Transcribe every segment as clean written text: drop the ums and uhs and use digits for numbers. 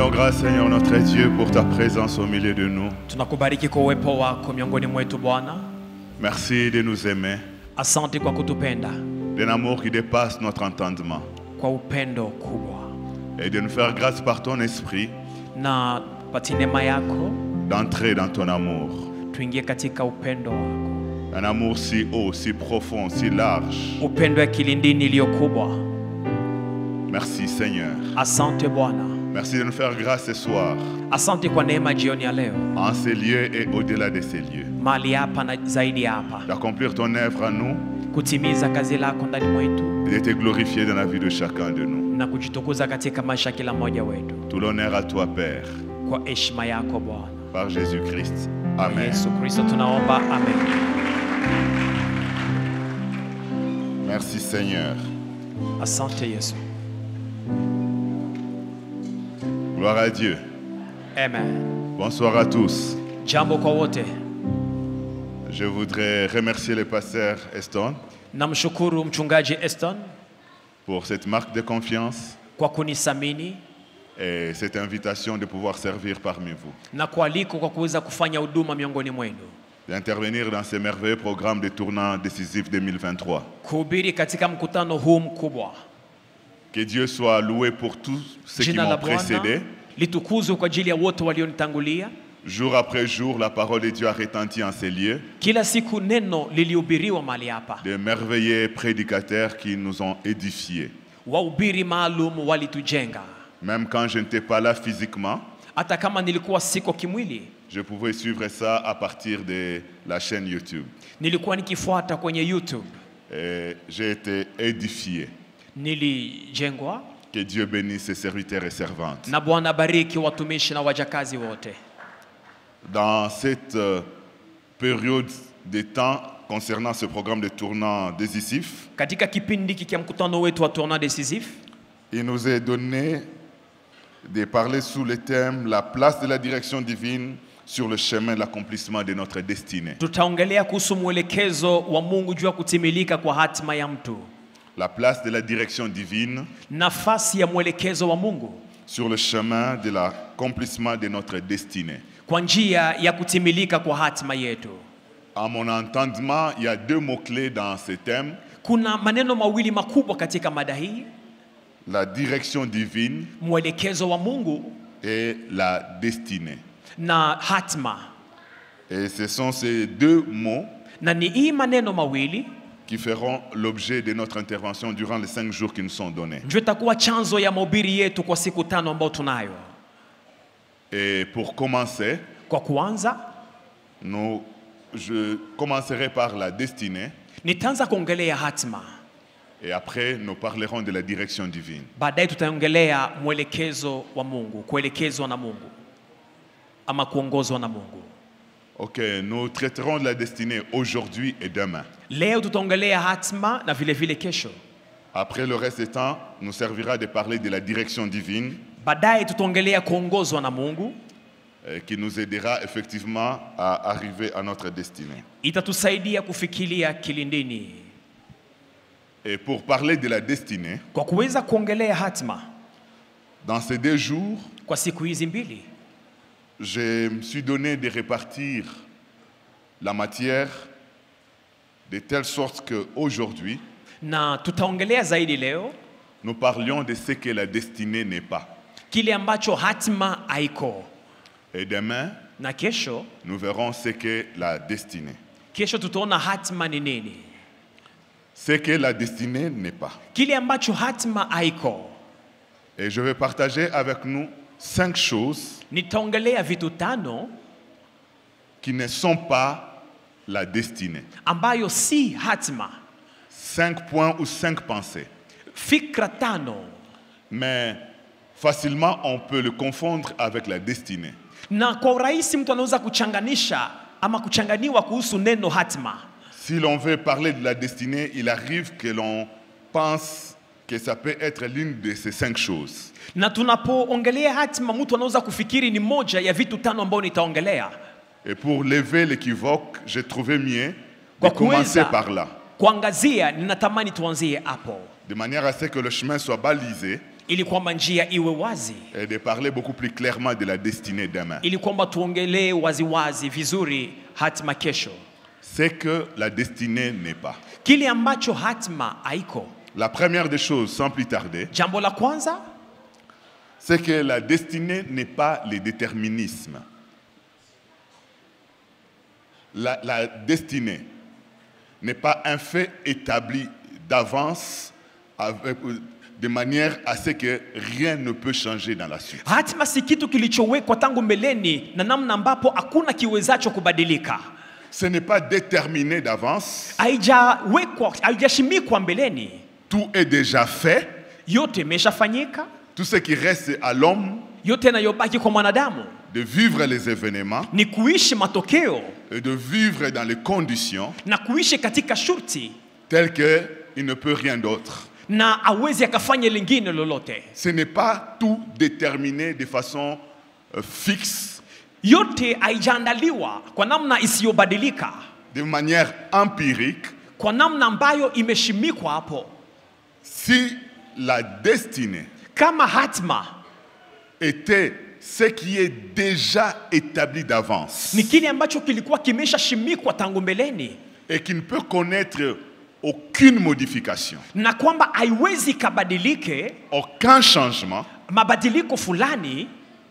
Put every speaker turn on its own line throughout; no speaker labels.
rendons grâce, Seigneur notre Dieu, pour ta présence au milieu de nous.
Tunakubariki kwa uwepo wako miongoni mwetu Bwana.
Merci de nous aimer.
Asante kwa kutupenda.
D'un amour qui dépasse notre entendement.
Kwa upendo kubwa.
Et de nous faire grâce par ton esprit.
Na pati neema yako.
D'entrer dans ton amour.
Tuingie katika upendo wako.
Un amour si haut, si profond, si large.
Upendo ya kilindini iliyo kubwa.
Merci Seigneur.
Asante Bwana.
Merci de nous faire grâce ce soir.
Asante kwa neema jioni ya leo.
En ces lieux et au-delà de ces lieux.
Mahali hapa na zaidi hapa.
D'accomplir ton œuvre en nous.
Kutimiza kazi lako ndani mwetu.
Et de te glorifier dans la vie de chacun de nous.
Na kujitukuza katika maisha kila mmoja wetu.
Tout l'honneur à toi Père.
Kwa heshima yako Bwana.
Par Jésus-Christ. Amen.
Yesu Kristo tunaomba, amen.
Merci Seigneur.
Asante Yesu.
Gloire à Dieu.
Amen.
Bonsoir à tous.
Jambo kwa wote.
Je voudrais remercier le pasteur Eston.
Namshukuru mchungaji Eston
pour cette marque de confiance
kwa kunisamini
et cette invitation de pouvoir servir parmi vous.
Na kualiko kwa kuweza kufanya huduma miongoni mwenu.
D'intervenir dans ce merveilleux programme de tournant décisif 2023.
Kuhubiri katika mkutano huu mkubwa.
Que Dieu soit loué pour tous ceux qui m'ont précédé.
Litukuzwe kwa ajili ya wote walionitangulia.
Jour après jour, la parole de Dieu a retenti en ces lieux.
Kila siku neno lilihubiriwa mahali hapa.
De merveilleux prédicateurs qui nous ont édifiés.
Wahubiri maalum walitujenga.
Même quand je n'étais pas là physiquement,
hata kama nilikuwa siko kimwili,
je pouvais suivre ça à partir de la chaîne YouTube.
Nilikuwa nikifuata kwenye YouTube.
Et j'ai été édifié.
Nilijengwa.
Que Dieu bénisse ses serviteurs et servantes.
Na Bwana bariki watumishi na wajakazi wote.
Dans cette période de temps concernant ce programme de tournant décisif,
katika kipindi kia mkutano wetu wa tournant décisif,
il nous est donné de parler sous le thème la place de la direction divine sur le chemin de l'accomplissement de notre destinée.
Tutaongelea kuhusu mwelekezo wa Mungu juu ya kutimilika kwa hatima ya mtu.
La place de la direction divine,
nafasi ya mwelekezo wa Mungu
sur le chemin de l'accomplissement de notre destinée.
Kwa njia ya kutimilika kwa hatima yetu.
À mon entendement, il y a deux mots-clés dans ce thème.
Kuna maneno mawili makubwa katika mada hii.
La direction divine,
mwelekezo wa Mungu,
et la destinée.
Na hatima.
Et ce sont ces deux mots
na ni hii maneno mawili
qui feront l'objet de notre intervention durant les 5 jours qui nous sont donnés.
Ndio itakuwa chanzo ya mahubiri yetu kwa siku 5 ambazo tunayo.
Et pour commencer,
kwa kuanza,
je commencerai par la destinée.
Nitaanza kuongelea hatima.
Et après, nous parlerons de la direction divine.
Baadaye tutaongelea mwelekezo wa Mungu, kuelekezwa na Mungu ama kuongozwa na Mungu.
Ok, nous traiterons de la destinée aujourd'hui et demain.
Leo tutaongelea hatima na vile vile kesho.
Après le reste du temps, nous servira de parler de la direction divine.
Baadaye tutaongelea kuongozwa na Mungu,
qui nous aidera effectivement à arriver à notre destinée.
Itatusaidia kufikiria kilindini.
Et pour parler de la destinée,
kwa kuweza kuongelea hatima,
dans ces 2 jours,
kwa siku hizi mbili,
je me suis donné de répartir la matière de telle sorte qu'aujourd'hui,
na tutaongelea zaidi leo,
nous parlions de ce que la destinée n'est pas.
Kile ambacho hatima haiko.
Et demain,
na kesho,
nous verrons ce qu'est la destinée.
Kesho tutaona hatima ni nini.
Ce que la destinée n'est pas.
Kile ambacho hatima haiko.
Et je vais partager avec nous 5 choses
nitaongelea vitu 5
qui ne sont pas la destinée.
Ambayo si hatima.
5 points ou 5 pensées.
Fikra 5.
Mais facilement on peut le confondre avec la destinée.
Na kwa urahisi mtu anaweza kuchanganisha ama kuchanganiwa kuhusu neno hatima.
Si l'on veut parler de la destinée, il arrive que l'on pense que ça peut être l'une de ces 5 choses.
Na tunapoongelea hatima mtu anaweza kufikiri ni moja ya vitu 5 ambao nitaongelea.
Et pour lever l'équivoque, j'ai trouvé mieux de commencer par là.
Kuangazia ninatamani tuanzie hapo.
De manière à ce que le chemin soit balisé.
ili kwamba njia iwe wazi,
et de parler beaucoup plus clairement de la destinée demain.
ili kwamba tuongelee waziwazi vizuri hatima kesho.
C'est que la destinée n'est pas.
Kile ambacho hatima haiko.
La première des choses, sans plus tarder,
Jambo la kwanza,
c'est que la destinée n'est pas le déterminisme. La destinée n'est pas un fait établi d'avance de manière à ce que rien ne peut changer dans la suite.
hatima si kitu kilichowekwa tangu mbeleni na namna ambapo hakuna kiwezacho kubadilika.
Ce n'est pas déterminé d'avance.
Haijawekwa, haijashimikwa mbeleni.
Tout est déjà fait.
Yote imeshafanyika.
Tout ce qui reste à l'homme,
Yote yanayobaki kwa mwanadamu
de vivre les événements
ni kuishi matokeo
et de vivre dans les conditions
na kuishi katika shurti
telles qu'il ne peut rien d'autre.
na awezi akafanya lingine lolote.
Ce n'est pas tout déterminé de façon fixe,
Yote haijaandaliwa kwa namna isiyobadilika,
de manière empirique.
kwa namna ambayo imeshimikwa hapo.
Si la destinée
Kama hatima
était ce qui est déjà établi d'avance
ni kile ambacho kilikuwa kimeshashimikwa tangu mbeleni
et qui ne peut connaître aucune modification,
na kwamba haiwezi kabadilike,
aucun changement,
mabadiliko fulani,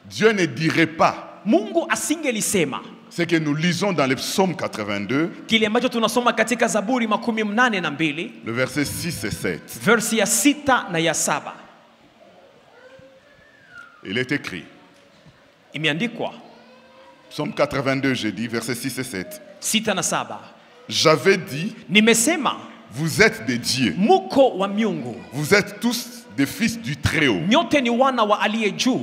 Dieu ne dirait pas
Mungu asingelisema
ce que nous lisons dans le psaume 82,
kile ambacho tunasoma katika Zaburi 82
le verset 6 et 7.
versi ya 6 na ya 7.
Il est écrit,
Imeandikwa
psaume 82, j'ai dit, verset 6 et 7.
6 na 7.
J'avais dit,
Nimesema
vous êtes des dieux,
muko wa miungu,
vous êtes tous des fils du Très-Haut.
nyote ni wana wa aliye juu.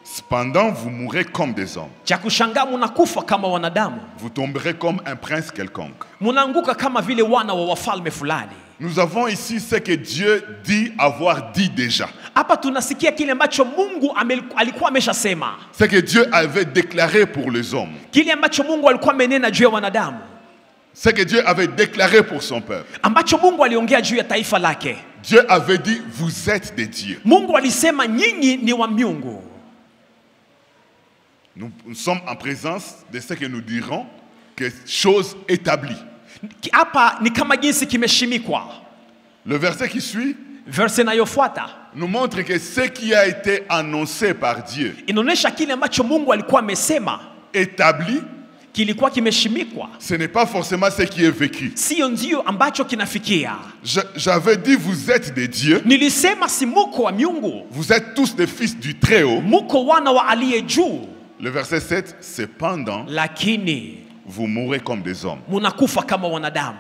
Cependant, vous mourrez comme des hommes.
Cha kushangaa munakufa kama wanadamu,
Vous tomberez comme un prince quelconque.
munaanguka kama vile wana wa wafalme fulani.
Nous avons ici ce que Dieu dit avoir dit déjà.
Hapa tunasikia kile ambacho Mungu alikuwa ameshasema,
Ce que Dieu avait déclaré pour les hommes.
kile ambacho Mungu alikuwa amenena juu ya wanadamu,
Ce que Dieu avait déclaré pour son peuple.
ambacho Mungu aliongea juu ya taifa lake.
Dieu avait dit, vous êtes des dieux.
Mungu alisema nyinyi ni wa miungu.
Nous sommes en présence de ce que nous dirons que chose établie.
Hapa ni kama jinsi kimeshimikwa.
Le verset qui suit
Verse inayofuata
nous montre que ce qui a été annoncé par Dieu,
inaonyesha kile ambacho Mungu alikuwa amesema
établi,
kilikuwa kimeshimikwa,
ce n'est pas forcément ce qui est vécu.
sio ndio ambacho kinafikia.
J'avais dit, vous êtes des dieux,
Nilisema si muko wa miungu,
vous êtes tous des fils du Très-Haut.
muko wana wa aliye juu,
Le verset 7, cependant,
lakini
vous mourrez comme des hommes.
munakufa kama wanadamu.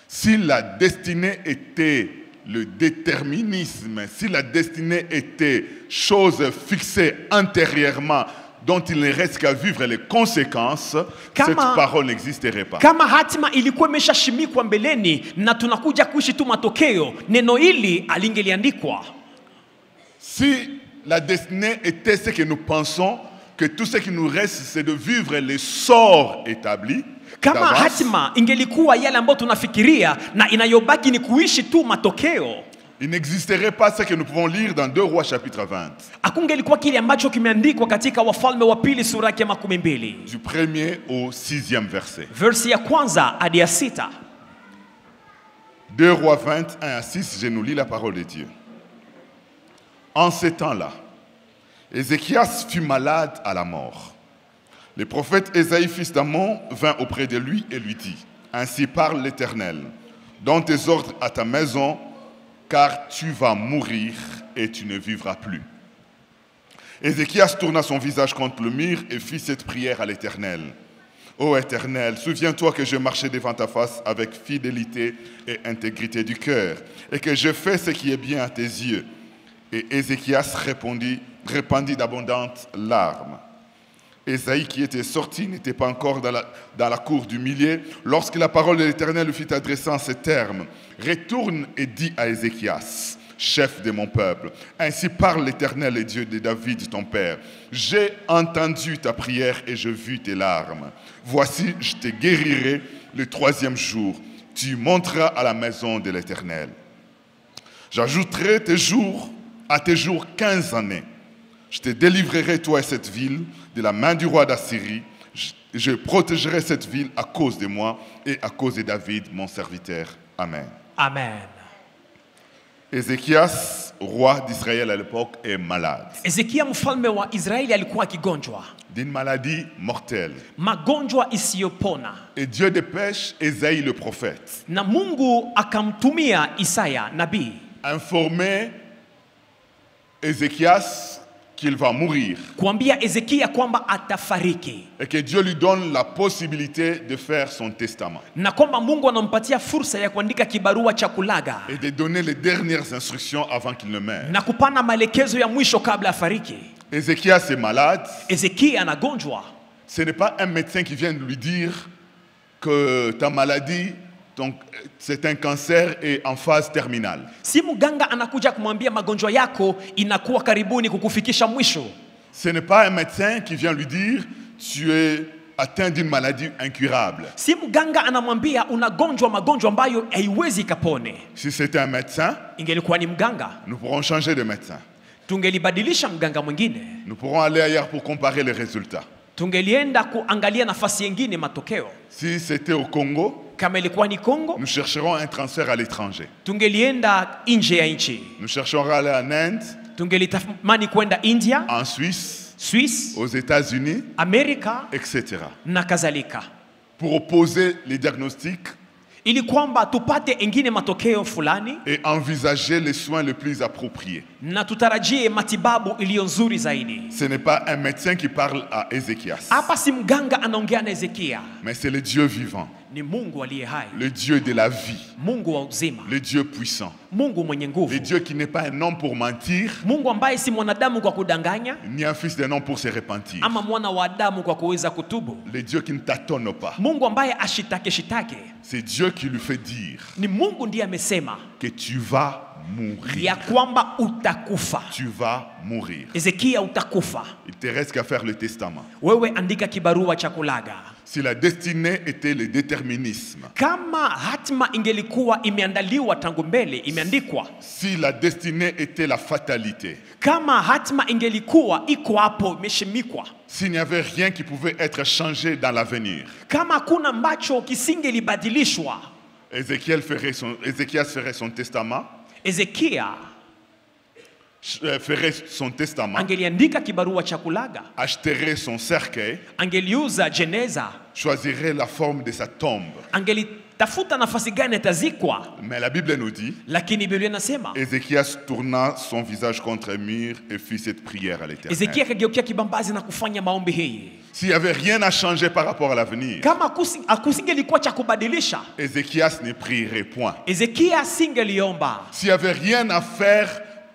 Si la destinée était le déterminisme, si la destinée était chose fixée antérieurement, dont il ne reste qu'à vivre les conséquences, cette parole n'existerait pas.
Kama hatima ilikuwa imeshashimikwa mbeleni na tunakuja kuishi tu matokeo, neno hili alingeliandikwa.
Si la destinée était ce que nous pensons, que tout ce qui nous reste, c'est de vivre les sorts établis,
Kama
d'avance,
hatima ingelikuwa yale ambayo tunafikiria na inayobaki ni kuishi tu matokeo,
il n'existerait pas ce que nous pouvons lire dans 2 Rois chapitre 20,
hakungelikuwa kile ambacho kimeandikwa katika Wafalme wa Pili sura ya 12
du 1er au 6e verset.
versi ya kwanza hadi ya 6.
2 Rois 20, 1 à 6, je nous lis la parole de Dieu. En ces temps-là, Ézéchias fut malade à la mort. Le prophète Ésaïe, fils d'Amon, vint auprès de lui et lui dit, « Ainsi parle l'Éternel, donne tes ordres à ta maison, car tu vas mourir et tu ne vivras plus. » Ézéchias tourna son visage contre le mur et fit cette prière à l'Éternel. « Ô Éternel, souviens-toi que je marchais devant ta face avec fidélité et intégrité du cœur, et que je fais ce qui est bien à tes yeux. » Et Ézéchias répandit d'abondantes larmes. Ésaïe, qui était sorti, n'était pas encore dans la cour du millier, lorsque la parole de l'Éternel lui fut adressée en ces termes. « Retourne et dis à Ézéchias, chef de mon peuple, ainsi parle l'Éternel, le Dieu de David, ton père. J'ai entendu ta prière et j'ai vu tes larmes. Voici, je te guérirai le 3e jour. Tu monteras à la maison de l'Éternel. » J'ajouterai à tes jours 15 années. Je te délivrerai, toi et cette ville, de la main du roi d'Assyrie. Je protégerai cette ville à cause de moi et à cause de David, mon serviteur. Amen.
Amen.
Ézéchias, roi d'Israël à l'époque, est malade
Hezekia mfalme wa Israeli alikuwa akigonjwa
d'une maladie mortelle.
magonjwa isiyopona,
Et Dieu dépêche Ésaïe le prophète,
na Mungu akamtumia Isaya nabii
informer Ézéchias qu'il va mourir
kuambia Hezekia kwamba atafariki
et que Dieu lui donne la possibilité de faire son testament
na kwamba Mungu anampatia fursa ya kuandika kibarua cha kulaga
et de donner les dernières instructions avant qu'il ne meure.
na kupana maelekezo ya mwisho kabla afariki.
Ézéchias est malade.
Hezekia anagonjwa.
Ce n'est pas un médecin qui vient de lui dire que ta maladie, c'est un cancer et en phase terminale.
Si mganga anakuja kumwambia magonjwa yako inakuwa karibuni kukufikisha mwisho.
Ce n'est pas un médecin qui vient lui dire tu es atteint d'une maladie incurable.
Si mganga anamwambia unagonjwa magonjwa ambayo haiwezi kapone.
Si c'était un médecin,
Ingelikuwa ni mganga,
nous pourrons changer de médecin.
tungelibadilisha mganga mwingine.
Nous pourrons aller ailleurs pour comparer les résultats.
Tungelienda kuangalia nafasi nyingine matokeo.
Si c'était au Congo,
Kama ilikuwa ni Kongo,
nous chercherons un transfert à l'étranger.
tungelienda nje ya nchi.
Nous chercherons à aller en Inde,
Tungelitamani kwenda India,
en Suisse,
Swiss,
aux États-Unis,
Amerika
etc.
na kadhalika,
Pour opposer les diagnostics
ili kwamba tupate engine matokeo fulani
et envisager les soins les plus appropriés.
na tutarajie matibabu iliyo nzuri zaidi.
Ce n'est pas un médecin qui parle à Ézéchias,
Hapa si mganga anaongea na Hezekia,
mais c'est le Dieu vivant,
ni Mungu aliye hai,
le Dieu de la vie,
Mungu wa uzima,
le Dieu puissant,
Mungu mwenye nguvu,
le Dieu qui n'est pas un homme pour mentir,
Mungu ambaye si mwanadamu kwa kudanganya
ni un fils d'un homme pour se repentir,
ama mwana wa Adamu kwa kuweza kutubu,
le Dieu qui ne tâtonne pas.
Mungu ambaye ashitake.
C'est Dieu qui lui fait dire
Ni Mungu ndiye amesema
que tu vas mourir.
ya kwamba utakufa.
Tu vas mourir.
Hezekia, utakufa.
Il te reste qu'à faire le testament.
Wewe andika kibarua cha kulaga.
Si la destinée était le déterminisme,
Kama hatima ingelikuwa imeandaliwa tangu mbele, imeandikwa.
si la destinée était la fatalité,
Kama hatima ingelikuwa iko hapo imeshimikwa.
s'il n'y avait rien qui pouvait être changé dans l'avenir,
Kama kuna ambacho kisingelibadilishwa,
Ézéchias ferait son testament,
angeliandika kibarua cha kulaga,
achèterait son cercueil,
angeliuza jeneza,
choisirait la forme de sa tombe.
angelitafuta nafasi gani atazikwa.
Mais la Bible nous dit,
Lakini Biblia inasema
Ézéchias tourna son visage contre un mur et fit cette prière à l'Éternel.
Hezekia akageukia kibambazi na kufanya maombi hii.
S'il n'y avait rien à changer par rapport à l'avenir,
Kama akusingelikuwa cha kubadilisha,
Ézéchias ne prierait point.
Hezekia singeliomba.
S'il n'y avait rien à faire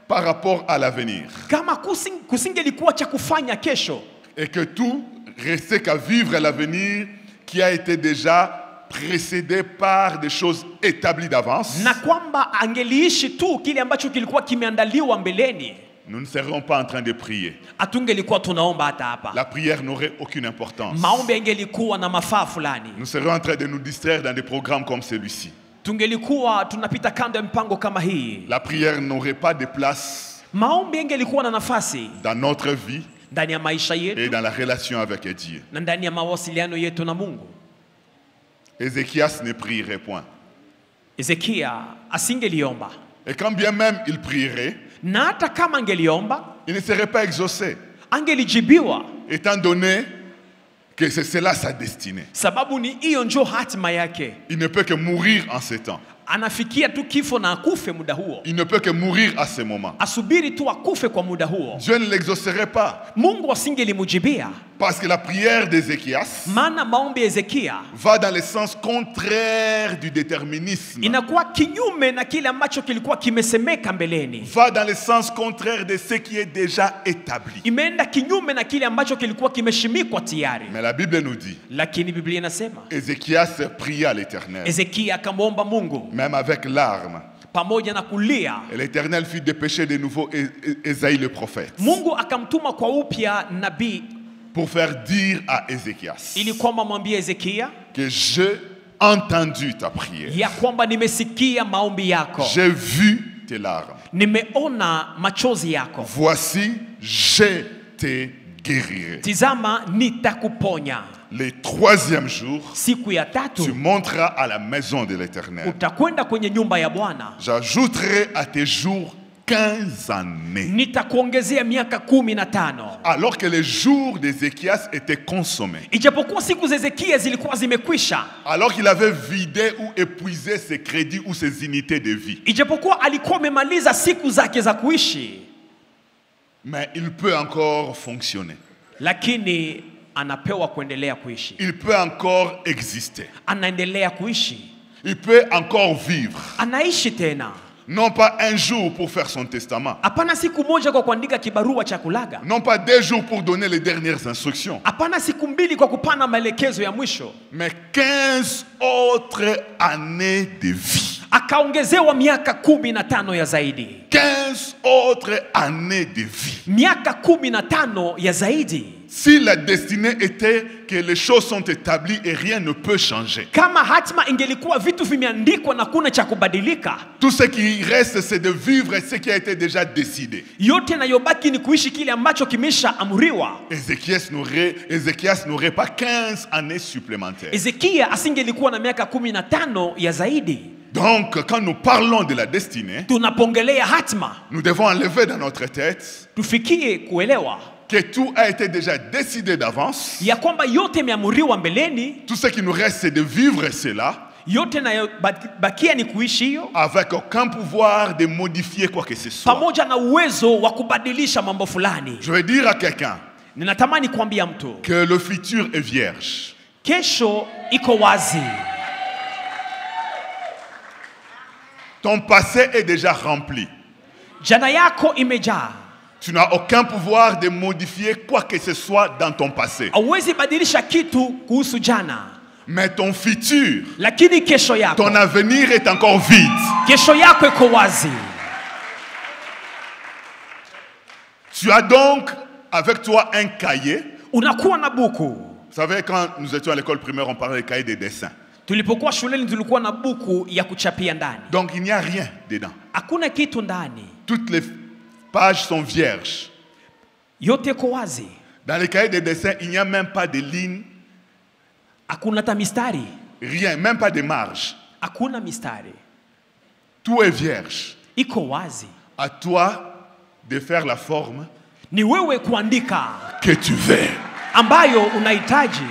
par rapport à l'avenir,
Kama kusingelikuwa cha kufanya kesho,
et que tout restait qu'à vivre l'avenir qui a été déjà précédé par des choses établies d'avance,
na kwamba angeliishi tu kile ambacho kilikuwa kimeandaliwa mbeleni,
nous ne serions pas en train de prier.
atungelikuwa tunaomba hata hapa.
La prière n'aurait aucune importance.
Maombi yangelikuwa na mafaa fulani.
Nous serions en train de nous distraire dans des programmes comme celui-ci.
Tungelikuwa tunapita kando ya mpango kama hii.
La prière n'aurait pas de place
Maombi yangelikuwa na nafasi
dans notre vie
ndani ya maisha
et
yetu
dans la relation avec Dieu.
na ndani ya mawasiliano yetu na Mungu.
Ézéchias ne prierait point.
Hezekia asingeliomba,
Et quand bien même il prierait,
na hata kama angeliomba
il ne serait pas exaucé,
angelijibiwa,
étant donné que c'est cela sa destinée.
sababu ni hiyo njo hatima yake.
Il ne peut que mourir en ce temps.
Anafikia tu kifo na akufe muda huo,
Il ne peut que mourir à ce moment.
asubiri tu akufe kwa muda huo.
Dieu ne l'exaucerait pas.
Mungu asingelimujibia,
Parce que la prière d'Ézéchias
maana maombi ya Hezekia
va dans le sens contraire du déterminisme.
inakuwa kinyume na kile ambacho kilikuwa kimesemeka mbeleni,
Va dans le sens contraire de ce qui est déjà établi.
imeenda kinyume na kile ambacho kilikuwa kimeshimikwa tayari.
Mais la Bible nous dit,
Lakini Biblia inasema
Ézéchias pria à l'Éternel,
Hezekia akamwomba Mungu
même avec larmes.
pamoja na kulia.
Et l'Éternel fit dépêcher de nouveau Ésaïe le prophète
Mungu akamtuma kwa upya nabii
pour faire dire à Ézéchias
ili kwamba mwambie Hezekia
que j'ai entendu ta prière.
ya kwamba nimesikia maombi yako,
J'ai vu tes larmes.
Nimeona machozi yako.
Voici, je te guérirai.
Tizama nitakuponya.
Le troisième jour,
Siku ya
tu
tatu
monteras à la maison de l'Éternel.
utakwenda kwenye nyumba ya Bwana.
J'ajouterai à tes jours 15 années.
Nitakuongezea miaka 15.
Alors que les jours d'Ézéchias étaient consommés.
Ijapokuwa siku za Hezekia zilikuwa zimekwisha.
Alors qu'il avait vidé ou épuisé ses crédits ou ses unités de vie.
Ijapokuwa alikuwa amemaliza siku zake za kuishi.
Mais il peut encore fonctionner.
Lakini anapewa kuendelea kuishi.
Il peut encore exister.
Anaendelea kuishi.
Il peut encore vivre.
Anaishi tena.
Non pas un jour pour faire son testament.
Hapana siku moja kwa kuandika kibarua cha kulaga.
Non pas 2 jours pour donner les dernières instructions.
Hapana siku mbili kwa kupana maelekezo ya mwisho.
Mais 15 autres années de vie.
Akaongezewa miaka 15 ya zaidi.
15 autres années de vie.
Miaka 15 ya zaidi.
Si la destinée était que les choses sont établies et rien ne peut changer.
Kama hatima ingelikuwa vitu vimeandikwa na kuna cha kubadilika.
Tout ce qui reste c'est de vivre ce qui a été déjà décidé.
Yote nayobaki ni kuishi kile ambacho kimesha amriwa.
Ézéchias n'aurait pas 15 années supplémentaires.
Ezekia asingelikuwa na miaka 15 ya zaidi.
Donc, quand nous parlons de la destinée,
tunapongelea hatima,
nous devons enlever dans notre tête
tufikie kuelewa
que tout a été déjà décidé d'avance.
ya kwamba yote yameamuriwa mbeleni.
Tout ce qui nous reste, c'est de vivre cela.
Yote nayobakia ni kuishi hiyo,
avec aucun pouvoir de modifier quoi que ce soit.
pamoja na uwezo wa kubadilisha mambo fulani.
Je veux dire à quelqu'un
Ninatamani kuambia mtu
que le futur est vierge.
kesho iko wazi.
Ton passé est déjà rempli.
Jana yako imejaa.
Tu n'as aucun pouvoir de modifier quoi que ce soit dans ton passé.
Hauwezi badilisha kitu kuhusu jana.
Mais ton futur,
Lakini kesho yako,
ton avenir est encore vide.
kesho yako iko wazi.
Tu as donc avec toi un cahier.
Unakuwa na buku.
Vous savez, quand nous étions à l'école primaire, on parlait de cahier de dessin.
Tulipokuwa shuleni tulikuwa na buku ya kuchapia ndani.
Donc il n'y a rien dedans.
Hakuna kitu ndani.
Toutes les pages sont vierges.
Yote iko wazi.
Dans les cahiers de dessin, il n'y a même pas de lignes.
Hakuna ta mistari.
Rien, même pas de marge.
Hakuna mistari.
Tout est vierge.
Iko wazi.
À toi de faire la forme
Ni wewe kuandika
que tu veux.
ambayo unahitaji.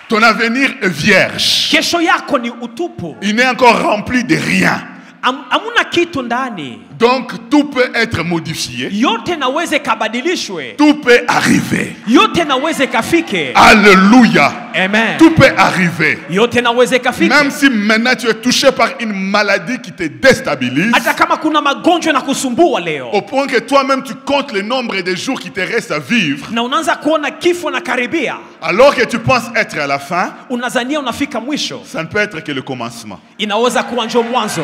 Ton avenir est vierge.
Kesho yako ni utupu.
Il n'est encore rempli de rien.
Hamuna kitu ndani.
Donc tout peut être modifié.
Yote naweze kabadilishwe.
Tout peut arriver.
Yote naweze kafike.
Alléluia.
Amen.
Tout peut arriver.
Yote naweze kafike.
Même si maintenant tu es touché par une maladie qui te déstabilise,
Hata kama kuna magonjwa na kusumbua leo,
au point que toi-même tu comptes le nombre de jours qui te restent à vivre,
na unaanza kuona kifo na karibia,
alors que tu penses être à la fin,
unazania unafika mwisho,
ça ne peut être que le commencement.
inaweza kuwa njo mwanzo.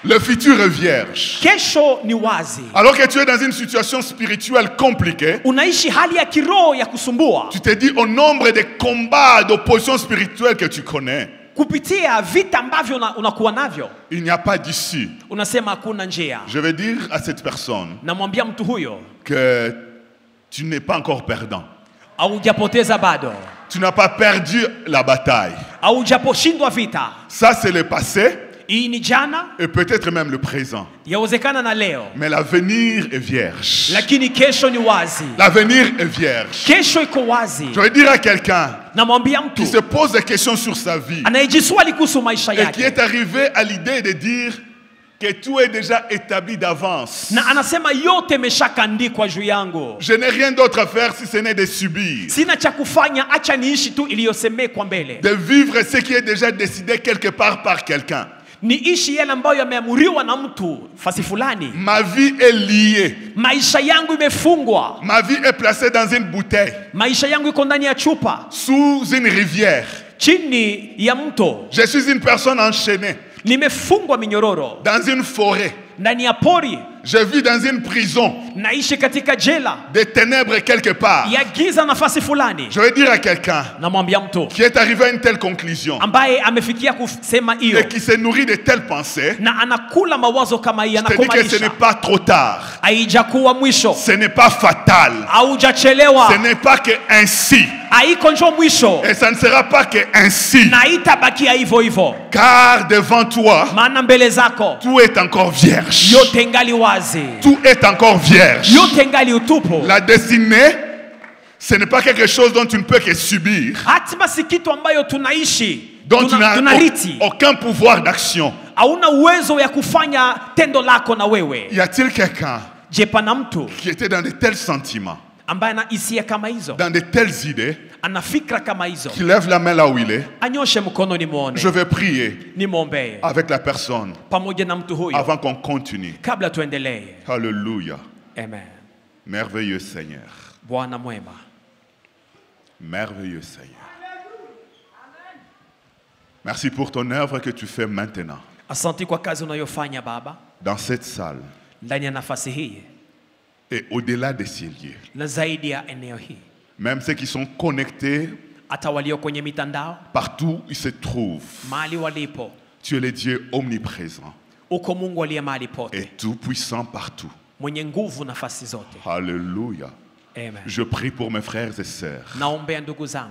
Le futur est vierge.
Kesho ni wazi.
Alors que tu es dans une situation spirituelle compliquée,
Unaishi hali ya kiroho ya kusumbua.
tu te dis au nombre de combats d'opposition spirituelle que tu connais,
Kupitia vita ambavyo unakuwa navyo,
il n'y a pas d'issue.
unasema hakuna njia.
Je vais dire à cette personne
Namwambia mtu huyo,
que tu n'es pas encore perdant.
haujapoteza bado.
Tu n'as pas perdu la bataille.
Haujaposhindwa vita.
Ça, c'est le passé
Hii ni jana,
et peut-être même le présent.
yawezekana na leo,
Mais l'avenir est vierge.
lakini kesho ni wazi.
L'avenir est vierge.
Kesho iko wazi.
Je vais dire à quelqu'un
Namwambia
qui
mtu
se pose des questions sur sa vie
anayejiswali kuhusu maisha
et qui
yake,
est arrivé à l'idée de dire que tout est déjà établi d'avance.
na anasema yote imeshakaandikwa juu yangu,
Je n'ai rien d'autre à faire si ce n'est de subir,
sina cha kufanya, acha niishi tu iliyosemekwa mbele,
de vivre ce qui est déjà décidé quelque part par quelqu'un.
niishi yale ambayo yameamuriwa na mtu fasi fulani.
Ma vie est liée.
Maisha yangu imefungwa,
Ma vie est placée dans une bouteille,
maisha yangu iko ndani ya chupa,
sous une rivière.
chini ya mto.
Je suis une personne enchaînée
Nimefungwa minyororo
dans une forêt.
ndani ya pori,
Je vis dans une prison,
naishi katika jela
des ténèbres quelque part.
ya giza nafasi fulani.
Je vais dire à quelqu'un
Namwambia mtu
qui est arrivé à une telle conclusion
ambaye amefikia kusema hiyo
et qui se nourrit de telles pensées,
na anakula mawazo kama hii,
je te dis que ce
anakomalisha,
n'est pas trop tard.
haijakuwa mwisho,
Ce n'est pas fatal.
haujachelewa,
Ce n'est pas que ainsi.
haiko njo mwisho
Et ça ne sera pas que ainsi.
na itabakia hivyo hivyo,
Car devant toi,
maana mbele zako
tout est encore vierge.
yote ngali wazi,
Tout est encore vierge.
yote ngali utupu.
La destinée, ce n'est pas quelque chose dont tu ne peux que subir,
Hatima si kitu ambayo tunaishi
dont tu n'as
tunariti,
aucun pouvoir d'action.
hauna uwezo ya kufanya tendo lako na wewe.
Y a-t-il quelqu'un
Je, pana mtu
qui était dans de tels sentiments,
ambaye ana hisia kama hizo,
dans de telles idées,
ana fikra kama hizo,
qui lève la main là où il est?
anyoshe mkono nimwone,
Je vais prier
nimwombee
avec la personne
pamoja na mtu huyo
avant qu'on continue.
kabla tuendelee.
Alléluia.
Amen.
Merveilleux Seigneur.
Bwana mwema,
Merveilleux Seigneur. Merci pour ton œuvre que tu fais maintenant
asante kwa kazi unayofanya Baba
dans cette salle
ndani ya nafasi hii
et au-delà de ces lieux.
na zaidi ya eneo hii,
Même ceux qui sont connectés
hata walio kwenye mitandao,
partout où ils se trouvent.
mahali walipo,
Tu es le Dieu omniprésent
uko Mungu aliye mahali pote,
et tout-puissant partout.
mwenye nguvu nafasi zote.
Alléluia.
Amen.
Je prie pour mes frères et sœurs
Naombea ndugu zangu,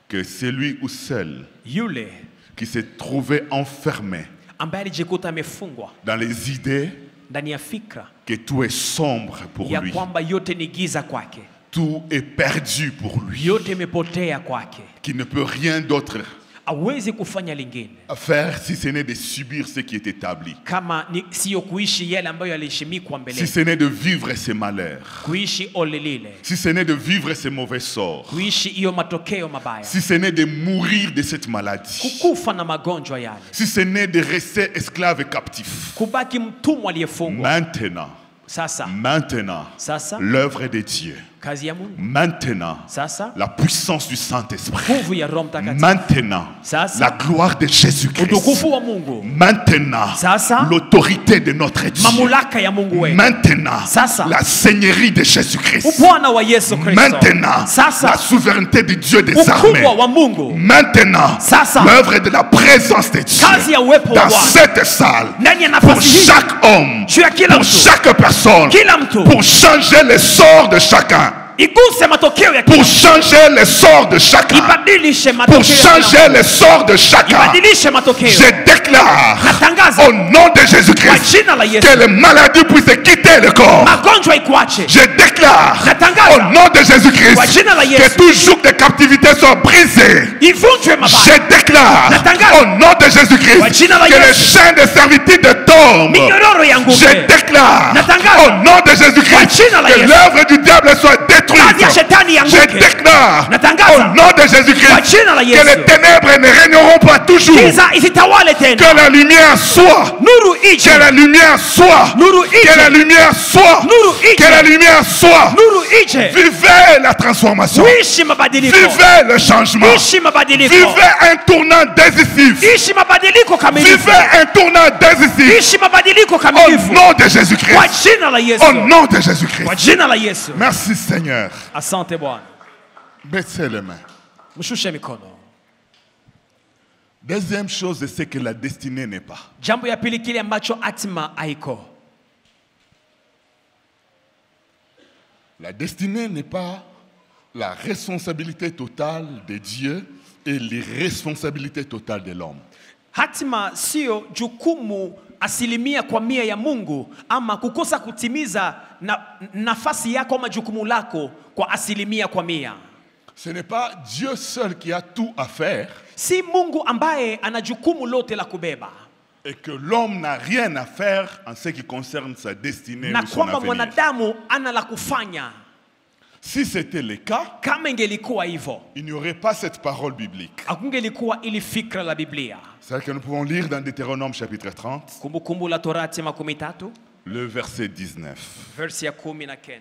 que celui ou celle
yule
qui s'est trouvé enfermé
ambaye alijikuta amefungwa
dans les idées
ndani ya fikra
que tout est sombre pour
ya
lui,
kwamba yote ni giza kwake,
tout est perdu pour lui,
yote imepotea kwake,
qui ne peut rien d'autre
hawezi kufanya lingine
faire si ce n'est de subir ce qui est établi,
kama ni siyo kuishi yale ambayo yalishimikwa mbele,
si ce n'est de vivre ses malheurs,
kuishi ole lile,
si ce n'est de vivre ses mauvais sorts,
kuishi hiyo matokeo mabaya,
si ce n'est de mourir de cette maladie,
kukufa na magonjwa yale,
si ce n'est de rester esclave et captif.
kubaki mtumwa aliyefungwa.
Maintenant,
Sasa
l'œuvre de Dieu.
kazi ya Mungu,
Maintenant,
sasa
la puissance du Saint-Esprit.
nguvu ya Roho Mtakatifu,
Maintenant,
Sasa.
la gloire de Jésus-Christ.
utukufu wa Mungu,
Maintenant,
Sasa.
l'autorité de notre Dieu.
mamlaka ya Mungu wetu,
Maintenant,
Sasa.
la seigneurie de Jésus-Christ.
ubwana wa Yesu Kristo,
Maintenant,
Sasa.
la souveraineté de Dieu des armées.
ukubwa wa Mungu,
Maintenant,
Sasa.
l'œuvre de la présence de Dieu
kazi ya uwepo wa
dans
Bwana
cette salle
ndani ya
pour
nafasi hii,
chaque homme,
juu ya kila
pour
mtu,
chaque personne,
kila mtu
pour changer le sort de chacun,
iguse matokeo ya
pour
kila
changer le sort de chacun,
ibadilishe
pour
matokeo ya
changer
kila
le sort de chacun.
ibadilishe matokeo.
Je déclare
Natangaza
au nom de
kwa
Jésus-Christ
jina la Yesu,
que les maladies puissent quitter le corps.
magonjwa ikuache.
Je déclare
Natangaza
au nom de Jésus-Christ
kwa jina la
que
Yesu,
tout joug de captivité soit brisé.
ivunjwe mabaya.
Je déclare
Natangaza
au nom de Jésus-Christ
kwa jina la
que les
Yesu,
chaînes de servitude tombent.
minyororo ya nguvu.
Je déclare
Natangaza
au nom de
kwa
Jésus-Christ
jina la
que
Yesu,
l'œuvre du diable soit
kazi
détruite.
ya shetani
Je
ianguke.
déclare
Natangaza
au nom de
kwa
Jésus-Christ
jina la
que
Yesu,
les ténèbres ne régneront pas toujours.
giza isitawale tena,
Que la lumière soit.
nuru ije,
Que la lumière soit.
nuru
Que la
ije,
lumière soit.
nuru
Que la
ije,
lumière soit.
nuru ije.
Vivez la transformation.
Ishi mabadiliko,
Vivez le changement.
ishi mabadiliko,
Vivez un tournant décisif.
ishi mabadiliko kamilifu,
Vivez un tournant décisif.
ishi mabadiliko
Au
kamilifu
nom de
kwa
Jésus-Christ.
jina la Yesu,
Au nom de
kwa
Jésus-Christ.
jina la Yesu.
Merci Seigneur.
Asante Bwana,
Baissez les mains.
mshushe mikono.
Deuxième chose, c'est que la destinée n'est pas.
Jambo ya pili, kile ambacho hatima haiko.
La destinée n'est pas la responsabilité totale de Dieu et l'irresponsabilité totale de l'homme.
Hatima sio jukumu asilimia kwa mia ya Mungu, ama kukosa kutimiza nafasi yako ama jukumu lako kwa asilimia kwa mia.
Ce n'est pas Dieu seul qui a tout à faire
Si Mungu ambaye ana jukumu lote la kubeba,
et que l'homme n'a rien à faire en ce qui concerne sa destinée
na
ou son
kwamba
avenir.
mwanadamu ana la kufanya.
Si c'était le cas,
Kama ingelikuwa hivyo,
il n'y aurait pas cette parole biblique.
hakungelikuwa ili fikra la Biblia.
Celle que nous pouvons lire dans Deutéronome chapitre 30,
Kumbukumbu la Torati 13
le verset 19.
versi ya 19.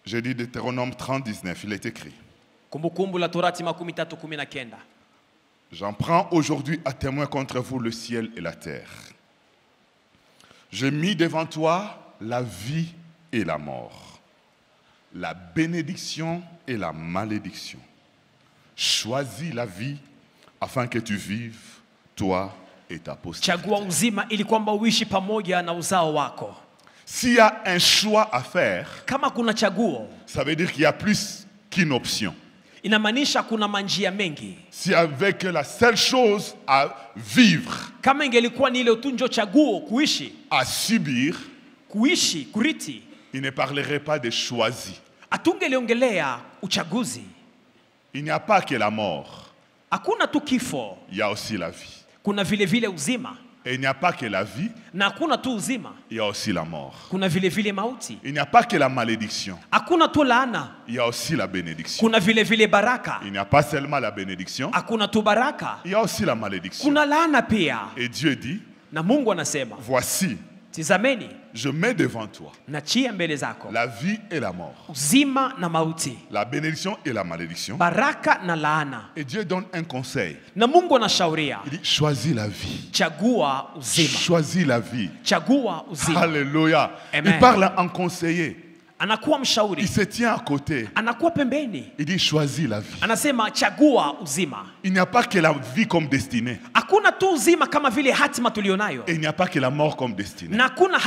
J'ai dit Deutéronome 30, 19, il est écrit.
Kumbukumbu la Torati 13:19.
J'en prends aujourd'hui à témoin contre vous le ciel et la terre, J'ai mis devant toi la vie et la mort, la bénédiction et la malédiction. Choisis la vie afin que tu vives, toi et ta postérité.
Chagua uzima ili kwamba uishi pamoja na uzao wako.
S'il y a un choix à faire,
Kama kuna chaguo,
ça veut dire qu'il y a plus qu'une option.
inamaanisha kuna manjia mengi.
Si avec la seule chose à vivre,
Kama ingelikuwa ni ile tu ndio chaguo kuishi,
à subir,
kuriti,
il ne parlerait pas de choisi.
atungeliongelea uchaguzi.
Il n'y a pas que la mort,
Hakuna tu kifo,
il y a aussi la vie.
kuna vile vile uzima.
Et il n'y a pas que la vie,
Na hakuna tu uzima,
il y a aussi la mort.
kuna vile vile mauti.
Il n'y a pas que la malédiction,
Hakuna tu laana,
il y a aussi la bénédiction.
kuna vile vile baraka.
Il n'y a pas seulement la bénédiction,
Hakuna tu baraka,
il y a aussi la malédiction.
kuna laana pia.
Et Dieu dit,
Na Mungu anasema,
voici,
tizameni,
je mets devant toi
nachia mbele zako
la vie et la mort,
uzima na mauti,
la bénédiction et la malédiction.
baraka na laana.
Et Dieu donne un conseil.
Na Mungu anashauria,
Il dit, choisis la vie.
chagua uzima,
Choisis la vie.
chagua uzima.
Alléluia.
Amen.
Il parle en conseiller.
Anakuwa
Il
mshauri,
se tient à côté.
anakuwa pembeni,
Il dit, choisis la vie.
anasema chagua uzima.
Il n'y a pas que la vie comme destinée.
Hakuna tu uzima kama vile hatima tulionayo,
Et il n'y a pas que la mort comme destinée.
na hakuna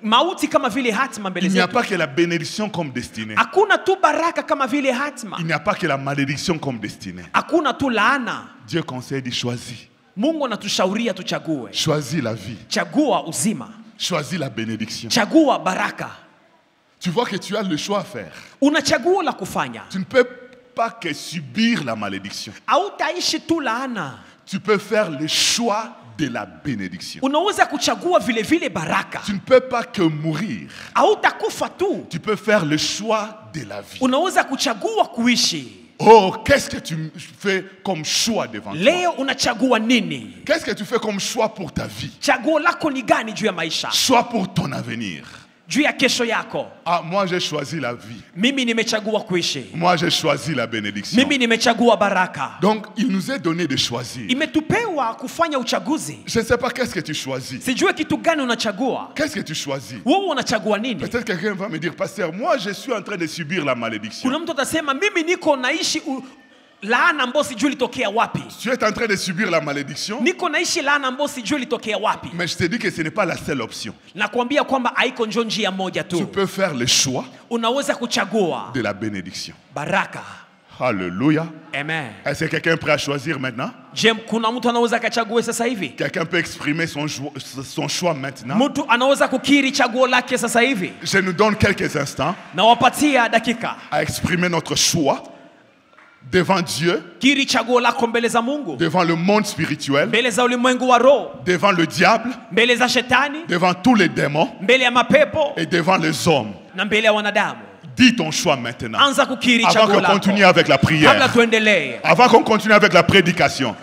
mauti kama vile hatima mbele
Il n'y a
zetu.
pas que la bénédiction comme destinée.
Hakuna tu baraka kama vile hatima,
Il n'y a pas que la malédiction comme destinée.
hakuna tu laana.
Dieu conseille, dit, choisis.
Mungu anatushauriya tuchague,
Choisis la vie.
chagua uzima,
Choisis la bénédiction.
chagua baraka.
Tu vois que tu as le choix à faire.
Una chaguo la kufanya,
Tu ne peux pas que subir la malédiction.
hautaishi tu laana,
Tu peux faire le choix de la bénédiction.
unaweza kuchagua vile vile baraka.
Tu ne peux pas que mourir.
Hautakufa tu,
Tu peux faire le choix de la vie.
unaweza kuchagua kuishi.
Oh, qu'est-ce que tu fais comme choix devant toi?
Leo unachagua nini?
Qu'est-ce que tu fais comme choix pour ta vie?
Chaguo lako ni gani juu ya maisha,
Choix pour ton avenir.
juu ya kesho yako?
Ah, moi j'ai choisi la vie.
Mimi nimechagua kuishi,
Moi j'ai choisi la bénédiction.
mimi nimechagua baraka.
Donc il nous est donné de choisir.
Imetupewa kufanya uchaguzi.
Je ne sais pas qu'est-ce que tu choisis.
Sijue kitu gani unachagua.
Qu'est-ce que tu choisis?
Wewe unachagua nini?
Peut-être quelqu'un va me dire, pasteur, moi je suis en train de subir la malédiction.
Kuna mtu atasema mimi niko naishi laana ambayo sijui ilitokea wapi.
Tu es en train de subir la malédiction,
Niko naishi laana ambayo sijui ilitokea wapi.
mais je te dis que ce n'est pas la seule option.
Nakwambia kwamba haiko njo njia moja
Tu
tu.
peux faire le choix
Unaweza kuchagua
de la bénédiction.
baraka.
Alléluia.
Amen.
Est-ce que quelqu'un est prêt à choisir maintenant?
Je, kuna mtu anaweza akachague sasa hivi?
Quelqu'un peut exprimer son choix maintenant?
Mtu anaweza kukiri chaguo lake sasa hivi?
Je nous donne quelques instants
Na wapatia dakika.
à exprimer notre choix devant Dieu,
Kiri chaguo lako mbele za Mungu,
devant le monde spirituel,
mbele za ulimwengu wa roho,
devant le diable,
mbele za shetani,
devant tous les démons
mbele ya mapepo
et devant les hommes.
na mbele ya wanadamu.
Dis ton choix maintenant.
Anza kukiri
Avant
chaguo
qu'on
lako.
continue avec la
Kabla
prière.
tuendelee,
Avant qu'on continue avec la prédication.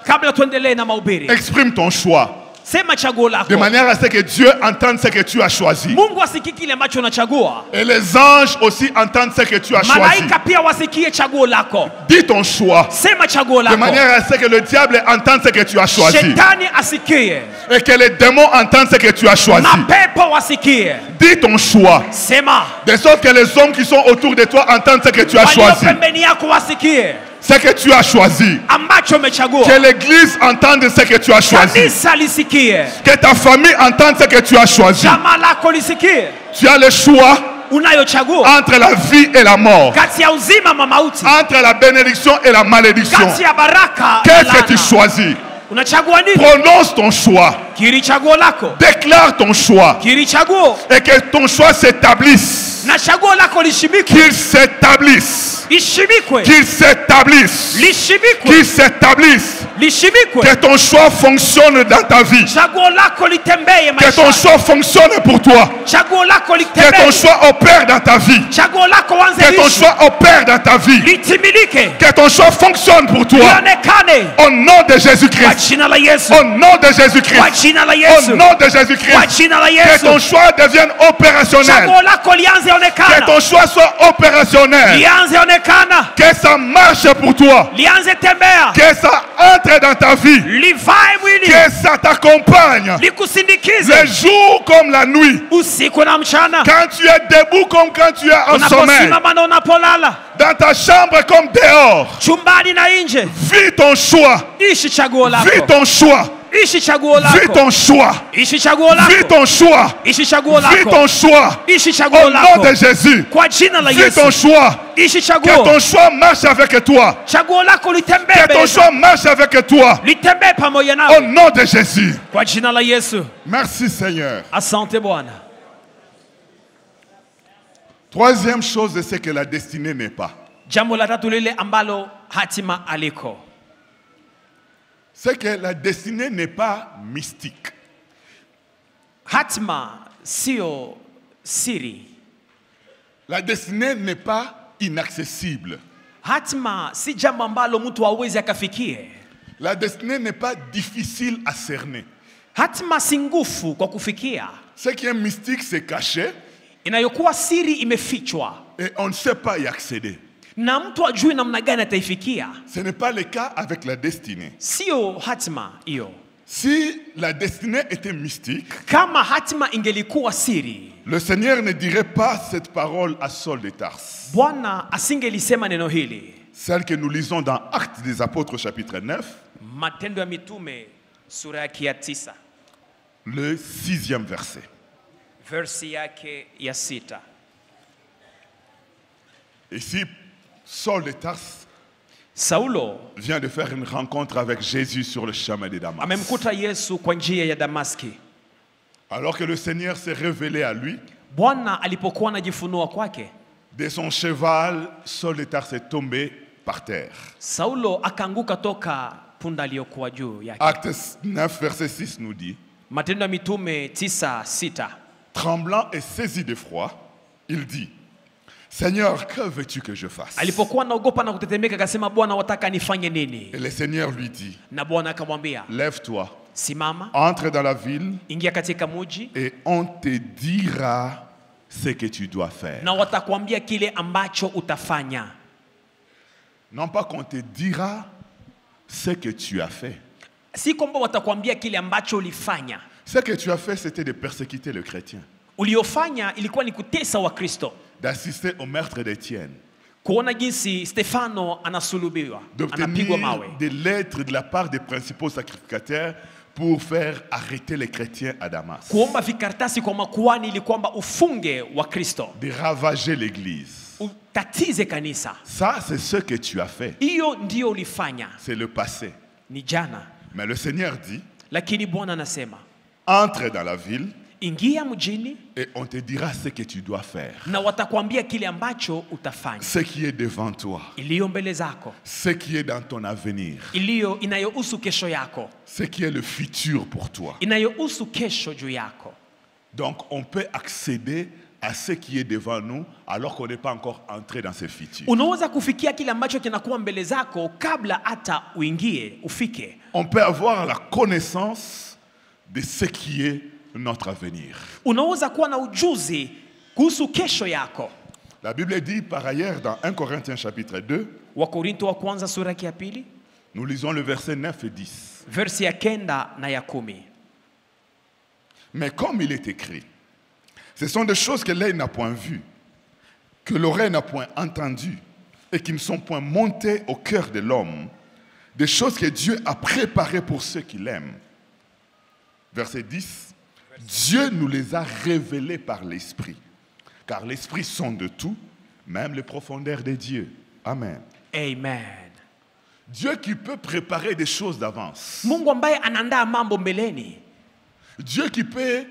kabla tuendelee na mahubiri,
Exprime ton choix.
sema chaguo
De
lako.
manière à ce que Dieu entende ce que tu as choisi.
Mungu asikie kile ambacho unachagua.
Et les anges aussi entendent ce que tu as choisi.
Malaika pia wasikie chaguo lako.
Dis ton choix.
Sema chaguo
De
lako.
manière à ce que le diable entende ce que tu as choisi.
Shetani asikie,
Et que les démons entendent ce que tu as choisi.
mapepo wasikie.
Dis ton choix.
Sema,
De sorte que les hommes qui sont autour de toi entendent ce que tu as
walio
choisi.
pembeni yako wasikie
Ce que tu as choisi.
ambacho umechagua.
Que l'église entende ce que tu as choisi.
Kanisa lisikie,
Que ta famille entende ce que tu as choisi.
jamaa lako lisikie.
Tu as le choix
Unayochagua
entre la vie et la mort.
kati ya uzima na mauti,
Entre la bénédiction et la malédiction.
kati ya baraka na
Qu'est-ce que tu
laana.
choisis?
Unachagua nini?
Prononce ton choix.
Kiri chaguo lako,
Déclare ton choix.
kiri chaguo
Et que ton choix s'établisse.
na chaguo lako lishimikwe,
Qu'il s'établisse.
lishimikwe,
Qu'il s'établisse.
lishimikwe,
Qu'il s'établisse.
lishimikwe.
Que ton choix fonctionne dans ta vie.
Chaguo lako litembee
Que ton
maisha,
choix fonctionne pour toi.
chaguo lako
Que ton
litembee,
choix opère dans ta vie.
chaguo lako
Que ton
anze
choix opère dans ta vie.
litimilike,
Que ton choix fonctionne pour toi.
lionekane
Au nom de
kwa
Jésus-Christ.
jina la Yesu,
Au nom de
kwa
Jésus-Christ.
jina la
Au
Yesu,
nom de
kwa
Jésus-Christ.
jina la
Que
Yesu.
ton choix devienne opérationnel.
Chaguo lako lianze
Que
onekana,
ton choix soit opérationnel.
lianze onekana,
Que ça marche pour toi.
lianze tembea,
Que ça entre entre dans ta vie.
livae mwili,
Que ça t'accompagne.
likusindikize
Les jours comme la nuit.
usiku na mchana,
Quand tu es debout comme quand tu es en sommeil.
unaposimama na unapolala,
Dans ta chambre comme dehors.
chumbani na nje.
Vis ton choix.
Ishi chaguo
Vis
lako,
ton choix.
ishi chaguo
Vis
lako,
ton choix.
ishi chaguo
Vis
lako,
ton choix.
ishi chaguo
Vis
lako,
ton choix.
ishi
Au
chaguo
nom
lako
de Jésus.
kwa jina la
Vis ton
Yesu.
choix.
Ishi
Que
chaguo,
ton choix marche avec toi.
chaguo lako litembee
Que ton
mbele,
choix marche avec toi.
litembee pamoja
Au
nawe
nom de Jésus.
kwa jina la Yesu.
Merci Seigneur.
Asante Bwana.
Troisième chose, c'est que la destinée n'est pas.
Jambo la tatu lile ambalo hatima aliko,
C'est que la destinée n'est pas mystique.
hatima sio siri,
La destinée n'est pas inaccessible.
hatima si jambo ambalo mtu hawezi akafikie,
La destinée n'est pas difficile à cerner.
hatima si ngufu kwa kufikia.
Ce qui est mystique, c'est caché
Inayokuwa siri imefichwa
et on ne sait pas y accéder.
na mtu ajui namna gani ataifikia.
Ce n'est pas le cas avec la destinée.
Sio hatima hiyo.
Si la destinée était mystique,
Kama hatima ingelikuwa siri,
le Seigneur ne dirait pas cette parole à Saul de Tarse.
Bwana asingelisema neno hili.
Celle que nous lisons dans Actes des Apôtres chapitre 9,
Matendo ya Mitume sura yake ya 9
le 6e verset.
versi yake ya 6.
Ici, Saul de Tarse
Saulo
vient de faire une rencontre avec Jésus sur le chemin de Damas.
amemkuta Yesu kwa njia ya Damaski.
Alors que le Seigneur s'est révélé à lui,
Bwana alipokuwa anajifunua kwake,
de son cheval, Saul de Tarse est tombé par terre.
Saulo akaanguka toka punda aliyokuwa juu yake.
Actes 9, verset 6 nous dit,
Matendo ya Mitume 9:6.
tremblant et saisi d'effroi, il dit, Seigneur, que veux-tu que je fasse?
Alipokuwa naogopa na kutetemeka akasema, Bwana wataka nifanye nini?
Et le Seigneur lui dit,
Na Bwana akamwambia,
lève-toi,
simama,
entre dans la ville
ingia katika muji
et on te dira ce que tu dois faire.
na watakwambia kile ambacho utafanya.
Non pas qu'on te dira ce que tu as fait.
Si kwamba watakwambia kile ambacho ulifanya.
Ce que tu as fait, c'était de persécuter le chrétien,
Uliofanya ilikuwa ni kutesa Wakristo,
d'assister au meurtre d'Étienne,
kuona jinsi Stefano anasulubiwa, anapigwa mawe,
d'obtenir des lettres de la part des principaux sacrificateurs pour faire arrêter les chrétiens à Damas,
kuomba vikaratasi kwa makuhani ili kwamba ufunge Wakristo,
de ravager l'église.
utatize kanisa.
Ça, c'est ce que tu as fait.
Hiyo ndio ulifanya,
C'est le passé.
ni jana.
Mais le Seigneur dit,
Lakini Bwana anasema,
entre dans la ville
ingia mjini
et on te dira ce que tu dois faire.
na watakwambia kile ambacho utafanya,
Ce qui est devant toi,
iliyo mbele zako,
ce qui est dans ton avenir,
iliyo inayohusu kesho yako,
ce qui est le futur pour toi.
inayohusu kesho juu yako.
Donc on peut accéder à ce qui est devant nous alors qu'on n'est pas encore entré dans ce futur.
Unaweza kufikia kile ambacho kinakuwa mbele zako kabla hata uingie ufike.
On peut avoir la connaissance de ce qui est notre avenir.
Unaweza kuwa na ujuzi kuhusu kesho yako.
La Bible dit par ailleurs dans 1 Corinthiens chapitre 2,
Wakorinto wa kwanza sura yake ya pili
nous lisons le verset 9 et 10.
versi ya 9 na ya 10.
Mais comme il est écrit, ce sont des choses que l'œil n'a point vues, que l'oreille n'a point entendues et qui ne sont point montées au cœur de l'homme, des choses que Dieu a préparées pour ceux qui l'aiment. Verset 10. Dieu nous les a révélées par l'Esprit, car l'Esprit sonde tout, même les profondeurs de Dieu. Amen.
Amen.
Dieu qui peut préparer des choses d'avance.
Mungu ambaye anaandaa mambo mbeleni.
Dieu qui peut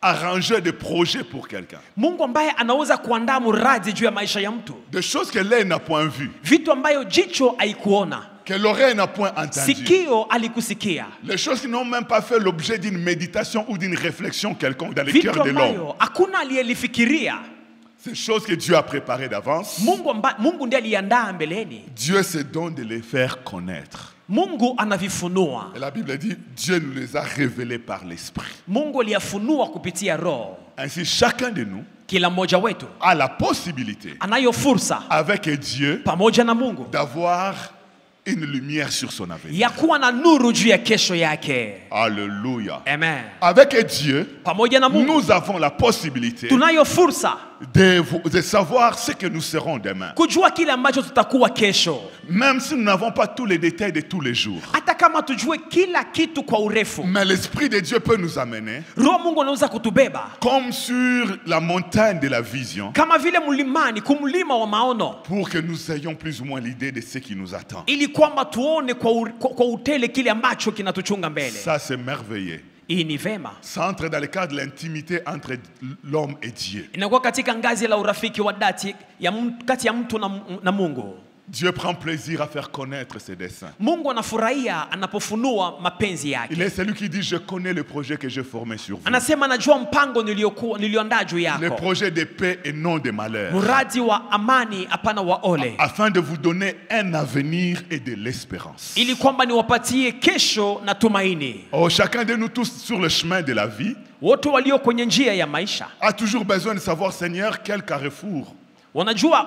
arranger des projets pour quelqu'un.
Mungu ambaye anaweza kuandaa muradi juu ya maisha ya mtu.
Des choses que l'œil n'a point vues,
Vitu ambayo jicho haikuona,
que l'oreille n'a point entendues.
sikio alikusikia.
Les choses qui n'ont même pas fait l'objet d'une méditation ou d'une réflexion quelconque dans le
Vitu
cœur de l'homme.
ambayo hakuna aliyelifikiria.
Ces choses que Dieu a préparées d'avance,
Mungu ndiye aliandaa mbeleni.
Dieu se donne de les faire connaître.
Mungu anavifunua.
Et la Bible dit, Dieu nous les a révélées par l'Esprit.
Mungu aliyafunua kupitia Roho.
Ainsi, chacun de nous
Kila mmoja wetu
a la possibilité,
anayo fursa
avec Dieu,
pamoja na Mungu
d'avoir une lumière sur son avenir.
ya kuwa na nuru juu ya kesho yake.
Alléluia.
Amen.
Avec Dieu,
Pamoja na Mungu
nous avons la possibilité
tunayo fursa
de savoir ce que nous serons demain.
kujua kile ambacho tutakuwa kesho,
Même si nous n'avons pas tous les détails de tous les jours.
hata kama tujue kila kitu kwa urefu.
Mais l'Esprit de Dieu peut nous amener,
Roho Mungu anaweza kutubeba
comme sur la montagne de la vision,
kama vile mlimani, kumlima wa maono,
pour que nous ayons plus ou moins l'idée de ce qui nous attend.
ili kwamba tuone kwa utele kile ambacho kinatuchunga mbele.
Ça, c'est merveilleux.
Hii ni vema,
Ça entre dans le cadre de l'intimité entre l'homme et Dieu.
inakuwa katika ngazi la urafiki wa dhati kati ya mtu na Mungu.
Dieu prend plaisir à faire connaître ses desseins.
Mungu anafurahia anapofunua mapenzi yake.
Il est celui qui dit, je connais le projet que j'ai formé sur vous.
Anasema najua mpango nilioandaa juu
Le
yako,
projet de paix et non de malheur.
muradi wa amani hapana wa ole,
Afin de vous donner un avenir et de l'espérance.
ili kwamba niwapatie kesho na tumaini.
Oh, chacun de nous tous sur le chemin de la vie
Wote walio kwenye njia ya maisha
a toujours besoin de savoir, Seigneur, quel carrefour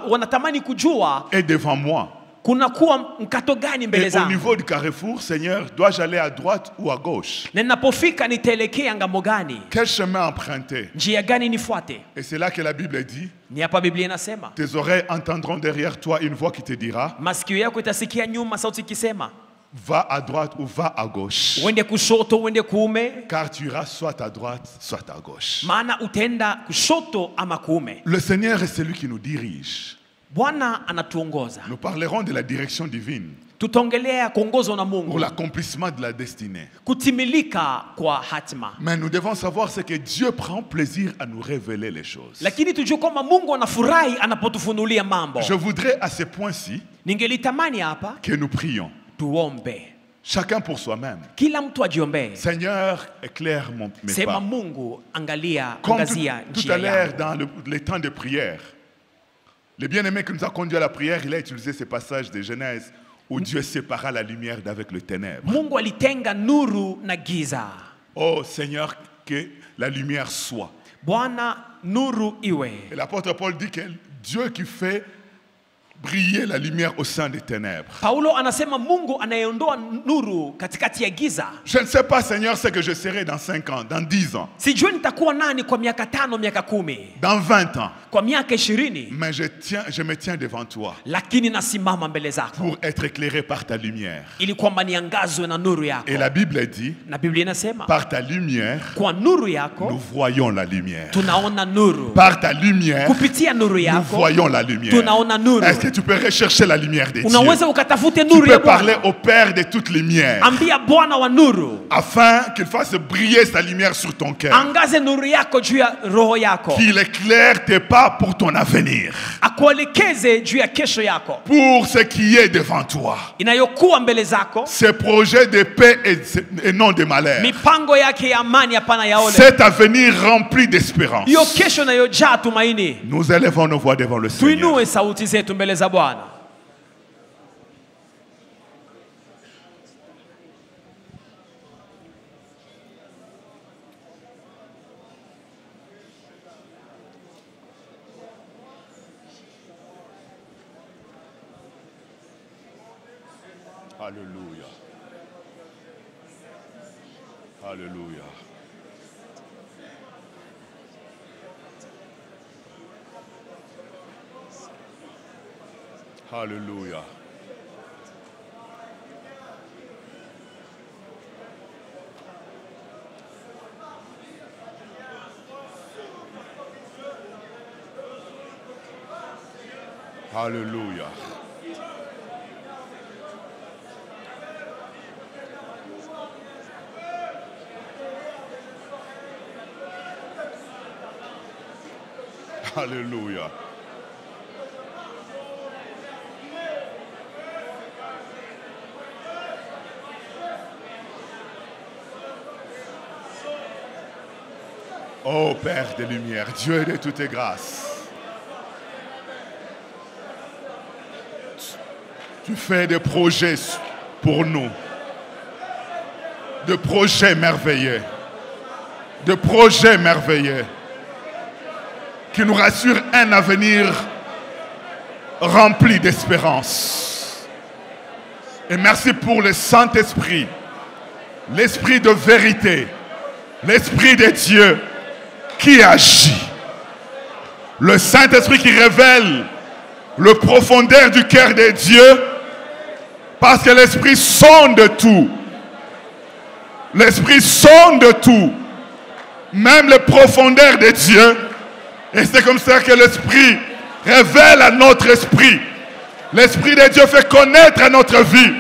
wanatamani kujua
est devant moi.
kuna kuwa mkato gani mbele
Et au
zangu,
niveau du carrefour, Seigneur, dois-je aller à droite ou à gauche?
na ninapofika nitaelekea ngambo gani,
Quel chemin emprunter?
njia gani nifuate.
Et c'est là que la Bible dit,
Ni hapa Biblia inasema,
tes oreilles entendront derrière toi une voix qui te dira,
masikio yako itasikia nyuma sauti ikisema,
va à droite ou va à gauche.
uende kushoto uende kuume,
Car tu iras soit à droite, soit à gauche.
maana utaenda kushoto ama kuume.
Le Seigneur est celui qui nous dirige.
Bwana anatuongoza.
Nous parlerons de la direction divine
Tutaongelea kuongozwa na
pour
Mungu,
l'accomplissement de la destinée.
kutimilika kwa hatima.
Mais nous devons savoir ce que Dieu prend plaisir à nous révéler les choses.
Lakini tujue kwamba Mungu anafurahi anapotufunulia mambo.
Je voudrais à ce point-ci
Ningelitamani hapa
que nous prions,
tuombe,
chacun pour soi-même.
kila mtu ajiombee.
Seigneur, éclaire mes
Sema
pas.
Mungu,
Comme
angazia
tout à
njia
l'heure
yangu.
dans les temps de prière, le bien-aimé qui nous a conduit à la prière, il a utilisé ce passage de Genèse où Dieu sépara la lumière d'avec le ténèbre.
Mungu alitenga nuru na giza.
Oh Seigneur, que la lumière soit.
Bwana, nuru iwe.
Et l'apôtre Paul dit que Dieu qui fait briller la lumière au sein des ténèbres.
Paulo anasema Mungu anayeondoa nuru katikati ya giza.
Je ne sais pas, Seigneur, ce que je serai dans 5 ans, dans 10 ans,
Sijui nitakuwa nani kwa miaka 5, miaka 10,
dans 20 ans.
kwa miaka 20,
Mais je me tiens devant toi
lakini nasimama mbele zako
pour être éclairé par ta lumière.
ili kwamba niangazwe na nuru yako.
Et la Bible dit,
Na Biblia inasema
par ta lumière,
kwa nuru
nous
yako
voyons la lumière.
tunaona nuru.
Par ta lumière,
Kupitia nuru
nous
yako
voyons la lumière.
tunaona nuru.
Est-ce que tu peux rechercher la lumière de Dieu?
Unaweza ukatafute
Tu
nuru ya
peux parler
Bwana.
au Père de toute lumière
Ambia Bwana wa nuru
afin qu'il fasse briller sa lumière sur ton cœur.
angaze nuru yako juu ya roho yako,
Qu'il éclaire tes pas pour ton avenir.
akuelekeze juu ya kesho yako
Pour ce qui est devant toi.
inayokuwa mbele zako,
Ces projets de paix et non de malheur.
mipango yake ya amani, hapana ya ole,
Cet avenir rempli d'espérance.
hiyo kesho inayojaa tumaini.
Nous élevons nos voix devant le Seigneur.
Tuinue sauti zetu mbele za Bwana.
Alléluia. Alléluia. Alléluia. Alléluia. Alléluia. Oh Père de lumière, Dieu de toutes grâces, tu fais des projets pour nous, de projets merveilleux, de projets merveilleux qui nous rassurent un avenir rempli d'espérance. Et merci pour le Saint-Esprit, l'Esprit de vérité, l'Esprit de Dieu qui agit. Le Saint-Esprit qui révèle le profondeur du cœur de Dieu, parce que l'Esprit sonde tout. L'Esprit sonde tout, même les profondeurs de Dieu. Et c'est comme ça que l'Esprit révèle à notre esprit. L'Esprit de Dieu fait connaître à notre vie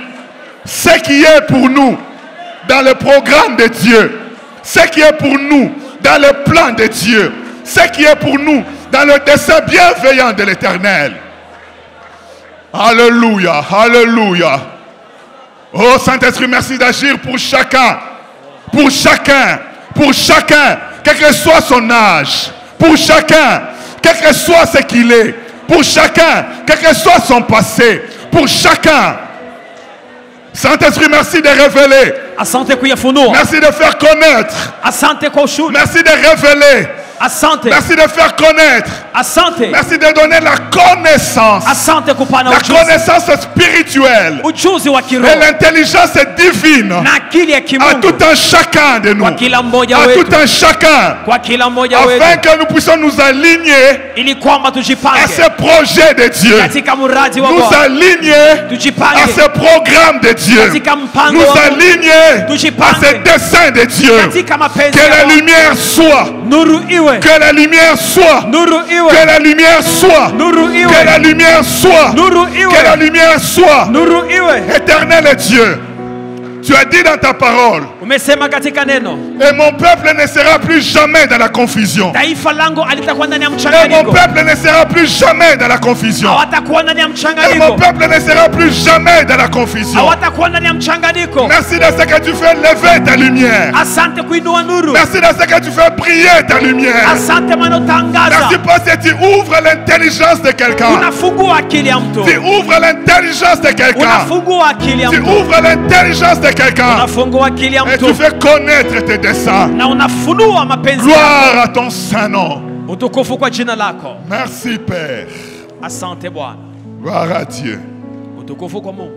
ce qui est pour nous dans le programme de Dieu, ce qui est pour nous dans le plan de Dieu, ce qui est pour nous dans le dessein bienveillant de l'Éternel. Alléluia, alléluia. Oh Saint-Esprit, merci d'agir pour chacun, pour chacun, pour chacun, quel que soit son âge, pour chacun, quel que soit ce qu'il est, pour chacun, quel que soit son passé, pour chacun. Saint-Esprit, merci de révéler.
Asante kuyafunua.
Merci de faire connaître.
Asante kwa ushuhuda.
Merci de révéler.
Asante.
Merci de faire connaître.
Asante.
Merci de donner la connaissance.
Asante kupana
La
ujuzi.
connaissance spirituelle.
Ujuzi wa
Et
kiroho.
l'intelligence divine.
Na akili ya
À
kimungu.
tout un chacun de nous.
Kwa kila mmoja
À
wetu.
tout un chacun.
Kwa kila mmoja
Afin
wetu.
que nous puissions nous aligner
Ili kwamba
à
tujipange
ce projet de Dieu.
katika muradi wa
Nous
Bwana.
aligner à
Tujipange
ce programme de Dieu.
katika mpango
Nous
wa Mungu.
aligner à
Tujipange
ce dessein de Dieu.
katika mapenzi
Que
ya
la
Bwana.
lumière soit.
Nuru iwe.
Que la lumière soit.
Nuru
Que
iwe.
la lumière soit.
Nuru
Que la
iwe.
lumière soit.
Nuru
Que la
iwe.
lumière soit.
Nuru iwe.
Éternel Dieu, tu as dit dans ta parole,
Umesema katika neno,
et mon peuple ne sera plus jamais dans la confusion.
taifa langu alitakuwa ndani ya
Et mon
mchanganyiko.
peuple ne sera plus jamais dans la confusion.
Hawatakuwa ndani ya
Et mon
mchanganyiko.
peuple ne sera plus jamais dans la confusion.
Hawatakuwa ndani ya mchanganyiko.
Merci de ce que tu fais lever ta lumière.
Asante kuinua nuru.
Merci de ce que tu fais briller ta lumière.
Asante maana utangaza.
Merci parce que tu ouvres l'intelligence de quelqu'un.
Unafungua akili ya mtu.
Tu ouvres l'intelligence de quelqu'un.
Unafungua akili ya
Tu
mtu.
ouvres l'intelligence de quelqu'un.
Unafungua akili ya
Et tu
mtu.
fais connaître tes desseins.
Na unafunua mapenzi.
Gloire à ton saint nom.
Utukufu kwa jina lako.
Merci Père.
Asante Bwana.
Gloire à Dieu.
Utukufu kwa Mungu.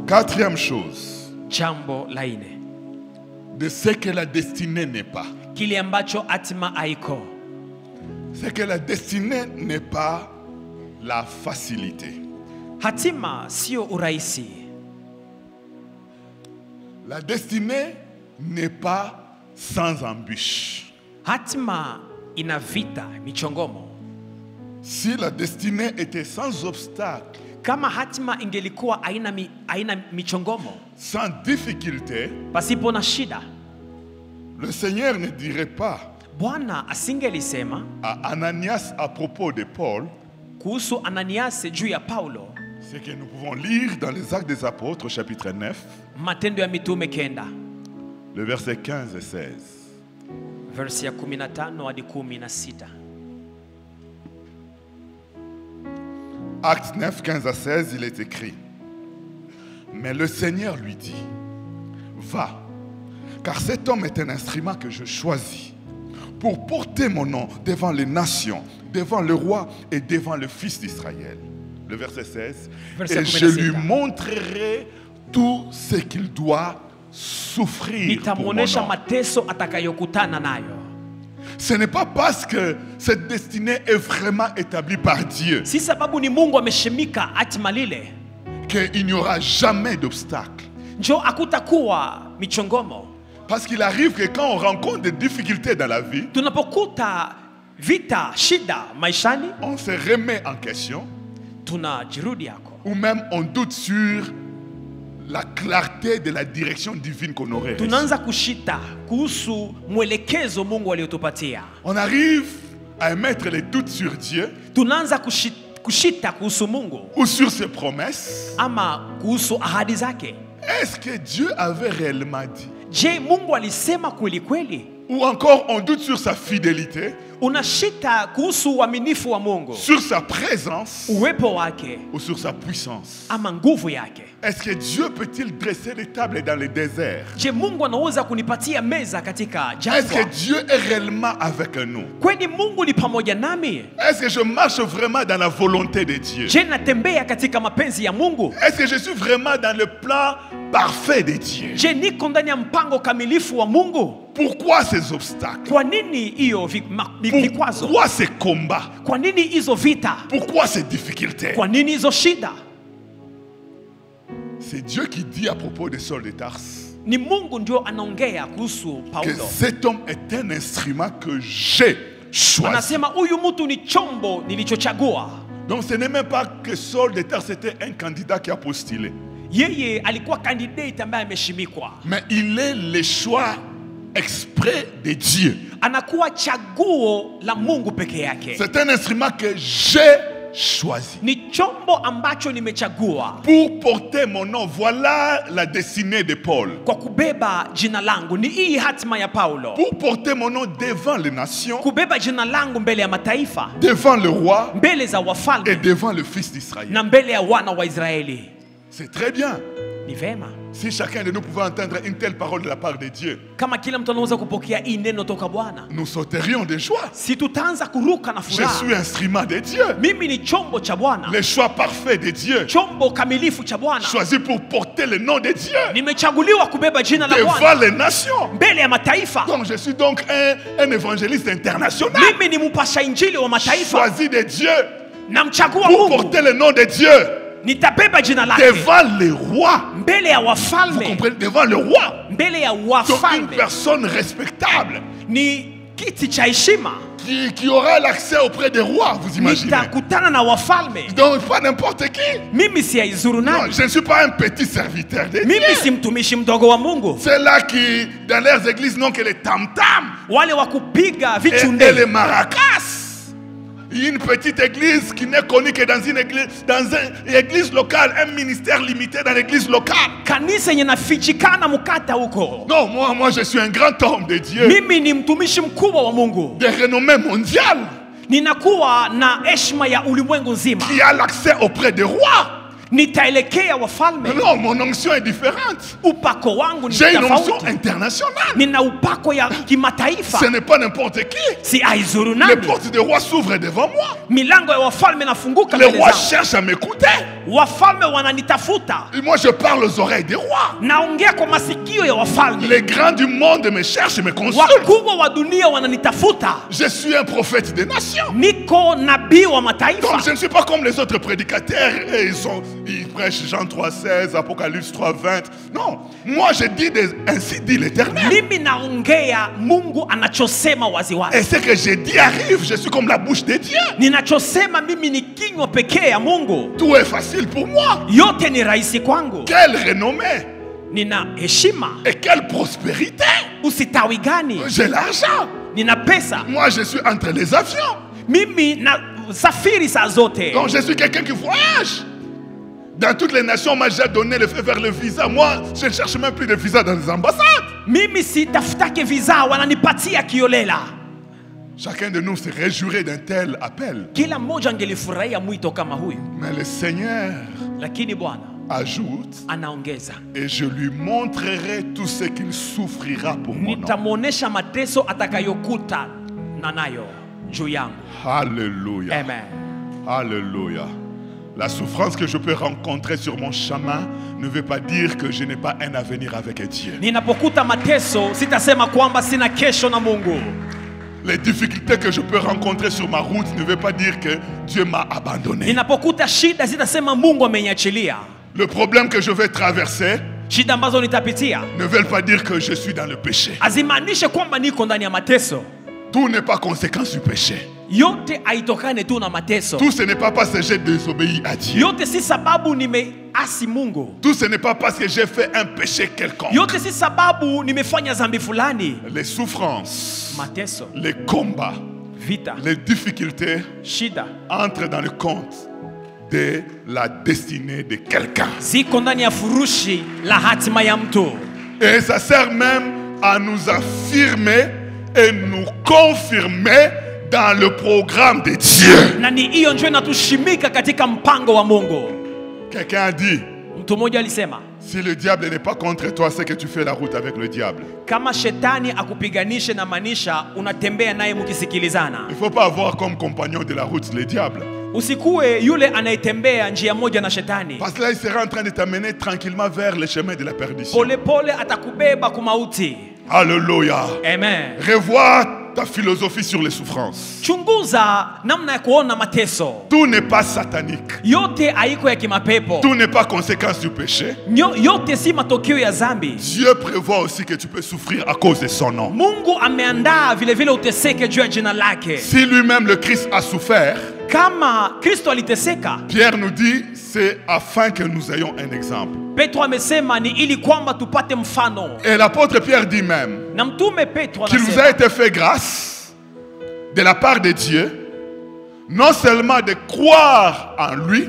Quatrième chose,
Jambo la nne,
de ce que la destinée n'est pas.
kile ambacho hatima haiko.
C'est que la destinée n'est pas la facilité.
Hatima sio urahisi.
La destinée n'est pas sans embûche.
Hatima ina vita, michongomo.
Si la destinée était sans obstacle,
Kama hatima ingelikuwa haina michongomo,
sans difficulté,
pasipo na shida,
le Seigneur ne dirait pas
Bwana asingelisema
à Ananias à propos de Paul
kuhusu Ananias juu ya Paulo.
ce que nous pouvons lire dans les Actes des Apôtres, chapitre 9,
Matendo ya Mitume 9,
le verset 15 et 16.
versi ya 15 hadi 16.
Actes 9, 15 à 16, il est écrit: mais le Seigneur lui dit, va, car cet homme est un instrument que je choisis pour porter mon nom devant les nations, devant le roi et devant le fils d'Israël. Le verset 16,
Verset
et je
16.
lui montrerai tout ce qu'il doit souffrir pour mon
Nitamuonesha
nom.
mateso atakayokutana nayo.
Ce n'est pas parce que cette destinée est vraiment établie par Dieu
Si sababu ni Mungu ameshimika hatima lile,
qu'il n'y aura jamais d'obstacle.
njo akutakuwa michongomo.
Parce qu'il arrive que quand on rencontre des difficultés dans la vie,
Tunapokuta vita, shida maishani,
on se remet en question
tunajirudi yako.
ou même on doute sur la clarté de la direction divine qu'on aurait reçue.
Tunaanza kushita kuhusu mwelekezo Mungu aliotupatia.
On arrive à émettre les doutes sur Dieu
Tunaanza kushita kuhusu Mungu
ou sur ses promesses.
ama kuhusu ahadi zake.
Est-ce que Dieu avait réellement dit?
Je, Mungu alisema kweli kweli?
Ou encore on doute sur sa fidélité.
Una shida kuhusu uaminifu wa Mungu,
sur sa présence
uwepo wake
ou sur sa puissance?
ama nguvu yake.
Est-ce que Dieu peut-il dresser des tables dans les déserts?
Je, Mungu anaweza kunipatia meza katika
Est-ce que
jangwa?
Dieu est réellement avec nous?
Kwani Mungu ni pamoja nami?
Est-ce que je marche vraiment dans la volonté de Dieu?
Je, natembea katika mapenzi ya Mungu?
Est-ce que je suis vraiment dans le plan parfait de Dieu?
Je, niko ndani ya mpango kamilifu wa Mungu?
Pourquoi ces obstacles?
Kwa nini hiyo vikwazo?
Pourquoi ces combats?
Kwa nini hizo vita?
Pourquoi ces difficultés?
Kwa nini hizo shida?
C'est Dieu qui dit à propos de Saul de Tarse
Ni Mungu ndio anaongea kuhusu
que
Paulo.
cet homme est un instrument que j'ai choisi.
Anasema huyu mtu ni chombo nilichochagua.
Donc ce n'est même pas que Saul de Tarse était un candidat qui a postulé.
Yeye alikuwa candidate ambaye ameshimikwa.
Mais il est le choix exprès de Dieu.
Anakuwa chaguo la Mungu peke yake.
C'est un instrument que j'ai choisi
Ni chombo ambacho nimechagua
pour porter mon nom. Voilà la destinée de Paul.
kwa kubeba jina langu. Ni hii hatima ya Paulo.
Pour porter mon nom devant les nations,
Kubeba jina langu mbele ya mataifa,
devant le roi
mbele za
et
wafalme
devant le fils d'Israël.
na mbele ya wana wa Israeli.
C'est très bien.
Ni vema
Si chacun de nous pouvait entendre une telle parole de la part de Dieu,
kama kila mtu anaweza kupokea hii neno toka Bwana,
nous sauterions de joie.
si tutaanza kuruka na
Je
furaha.
suis instrument de Dieu.
Mimi ni chombo cha Bwana,
Le choix parfait de Dieu.
chombo kamilifu cha Bwana.
Choisi pour porter le nom de Dieu
Nimechaguliwa kubeba jina la
devant
Bwana
les nations.
mbele ya mataifa.
Donc je suis donc un évangéliste international.
Mimi ni mpasha injili wa mataifa,
Choisi de Dieu
namchagua
pour
Mungu.
porter le nom de Dieu
Nitabeba jina lake
devant les rois.
mbele ya
Vous
wafalme,
comprenez? Devant le roi.
mbele ya
Donc une
wafalme.
personne respectable
Ni kiti cha heshima,
qui aura l'accès auprès des rois, vous imaginez?
nitakutana na wafalme.
Donc pas n'importe qui.
Mimi si aizuru
Non,
nani?
je ne suis pas un petit serviteur de Dieu.
Mimi si mtumishi mdogo wa Mungu.
C'est là qui, dans leurs églises, n'ont que les tam-tams
Wale wa kupiga
et les
vichunde,
maracas. Une petite église qui n'est connue que dans une église locale, un ministère limité dans l'église locale.
kanisa yenye nafichikana mkata huko.
Non, moi je suis un grand homme de Dieu,
Mimi ni mtumishi mkubwa wa Mungu,
de renommée mondiale,
ninakuwa na heshima ya ulimwengu nzima.
qui a l'accès auprès des rois.
Nitaelekea wafalme.
Non, mon onction est différente.
Upako wangu ni
J'ai une onction
tofauti.
internationale.
Nina upako ya kimataifa,
Ce n'est pas n'importe qui.
si aizuru
Les
nani.
portes des rois s'ouvrent devant moi.
Milango ya wafalme nafunguka
Les
mbele
rois
zangu.
cherchent à m'écouter.
Wafalme wananitafuta,
Et moi je parle aux oreilles des rois.
naongea kwa masikio ya wafalme.
Les grands du monde me cherchent et me consultent.
Wakubwa wa dunia wananitafuta.
Je suis un prophète des nations.
Niko nabii wa mataifa.
Donc je ne suis pas comme les autres prédicateurs. Et ils prêchent Jean 3,16, Apocalypse 3,20. Non, moi je dis ainsi dit l'Éternel.
Mimi naongea Mungu anachosema
Et
waziwazi.
ce que j'ai dit arrive. Je suis comme la bouche de Dieu.
Ninachosema mimi ni kinywa pekee ya Mungu.
Tout est facile pour moi.
Yote ni rahisi kwangu.
Quelle renommée
Nina heshima,
et quelle prospérité.
usitawi gani,
J'ai l'argent.
nina pesa.
Moi je suis entre les avions.
Mimi na safiri saa zote.
Donc je suis quelqu'un qui voyage. Dans toutes les nations, on m'a déjà donné le feu vers le visa. Moi, je ne cherche même plus de visa dans les ambassades.
Mimi sitafutake visa, wananipatia kiolela.
Chacun de nous se réjouirait d'un tel appel.
Kila mmoja angelifurahia mwito kama huyu,
Mais le Seigneur
lakini Bwana
ajoute,
anaongeza,
et je lui montrerai tout ce qu'il souffrira pour mon nom.
nitamwonesha mateso atakayokuta na nayo juu yangu.
Alléluia.
Amen.
Alléluia. La souffrance que je peux rencontrer sur mon chemin ne veut pas dire que je n'ai pas un avenir avec Dieu.
Ninapokuta mateso sitasema kwamba sina kesho na Mungu.
Les difficultés que je peux rencontrer sur ma route ne veut pas dire que Dieu m'a abandonné.
Ninapokuta shida sitasema Mungu ameniachilia.
Le problème que je vais traverser
Shida ambazo nitapitia
ne veulent pas dire que je suis dans le péché.
azimaanishe kwamba niko ndani ya mateso.
Tout n'est pas conséquence du péché.
Yote haitokane tu na mateso.
Tout ce n'est pas parce que j'ai désobéi à Dieu.
Yote si sababu nimeasi Mungu.
Tout ce n'est pas parce que j'ai fait un péché quelconque.
Yote si sababu nimefanya dhambi fulani.
Les souffrances,
Mateso,
les combats,
vita,
les difficultés
shida
entrent dans le compte de la destinée de quelqu'un.
ziko ndani ya furushi la hatima ya mtu.
Et ça sert même à nous affirmer et nous confirmer dans le programme de Dieu.
Na ni hiyo ndio inatushimika katika mpango wa Mungu.
Quelqu'un a dit,
Mtu mmoja alisema,
si le diable n'est pas contre toi, c'est que tu fais la route avec le diable.
kama shetani akupiganishe na maanisha unatembea naye mkisikilizana.
Il ne faut pas avoir comme compagnon de la route le diable.
Usikue yule anayetembea njia moja na shetani.
Parce que là, il sera en train de t'amener tranquillement vers le chemin de la perdition.
Pole pole atakubeba kumauti.
Alléluia.
Amen.
Revois ta philosophie sur les souffrances.
Chunguza namna ya kuona mateso.
Tout n'est pas satanique.
Yote haiko ya kimapepo.
Tout n'est pas conséquence du péché.
Yote si matokeo ya zambi.
Dieu prévoit aussi que tu peux souffrir à cause de son nom.
Mungu ameandaa vile vile uteseke juu ya jina lake.
Si lui-même le Christ a souffert,
Kama Kristo aliteseka,
Pierre nous dit, c'est afin que nous ayons un exemple.
Petro amesema ni ili kwamba tupate mfano.
Et l'apôtre Pierre dit même
Na mtume Petro
qu'il vous a
anasema
été fait grâce de la part de Dieu, non seulement de croire en lui,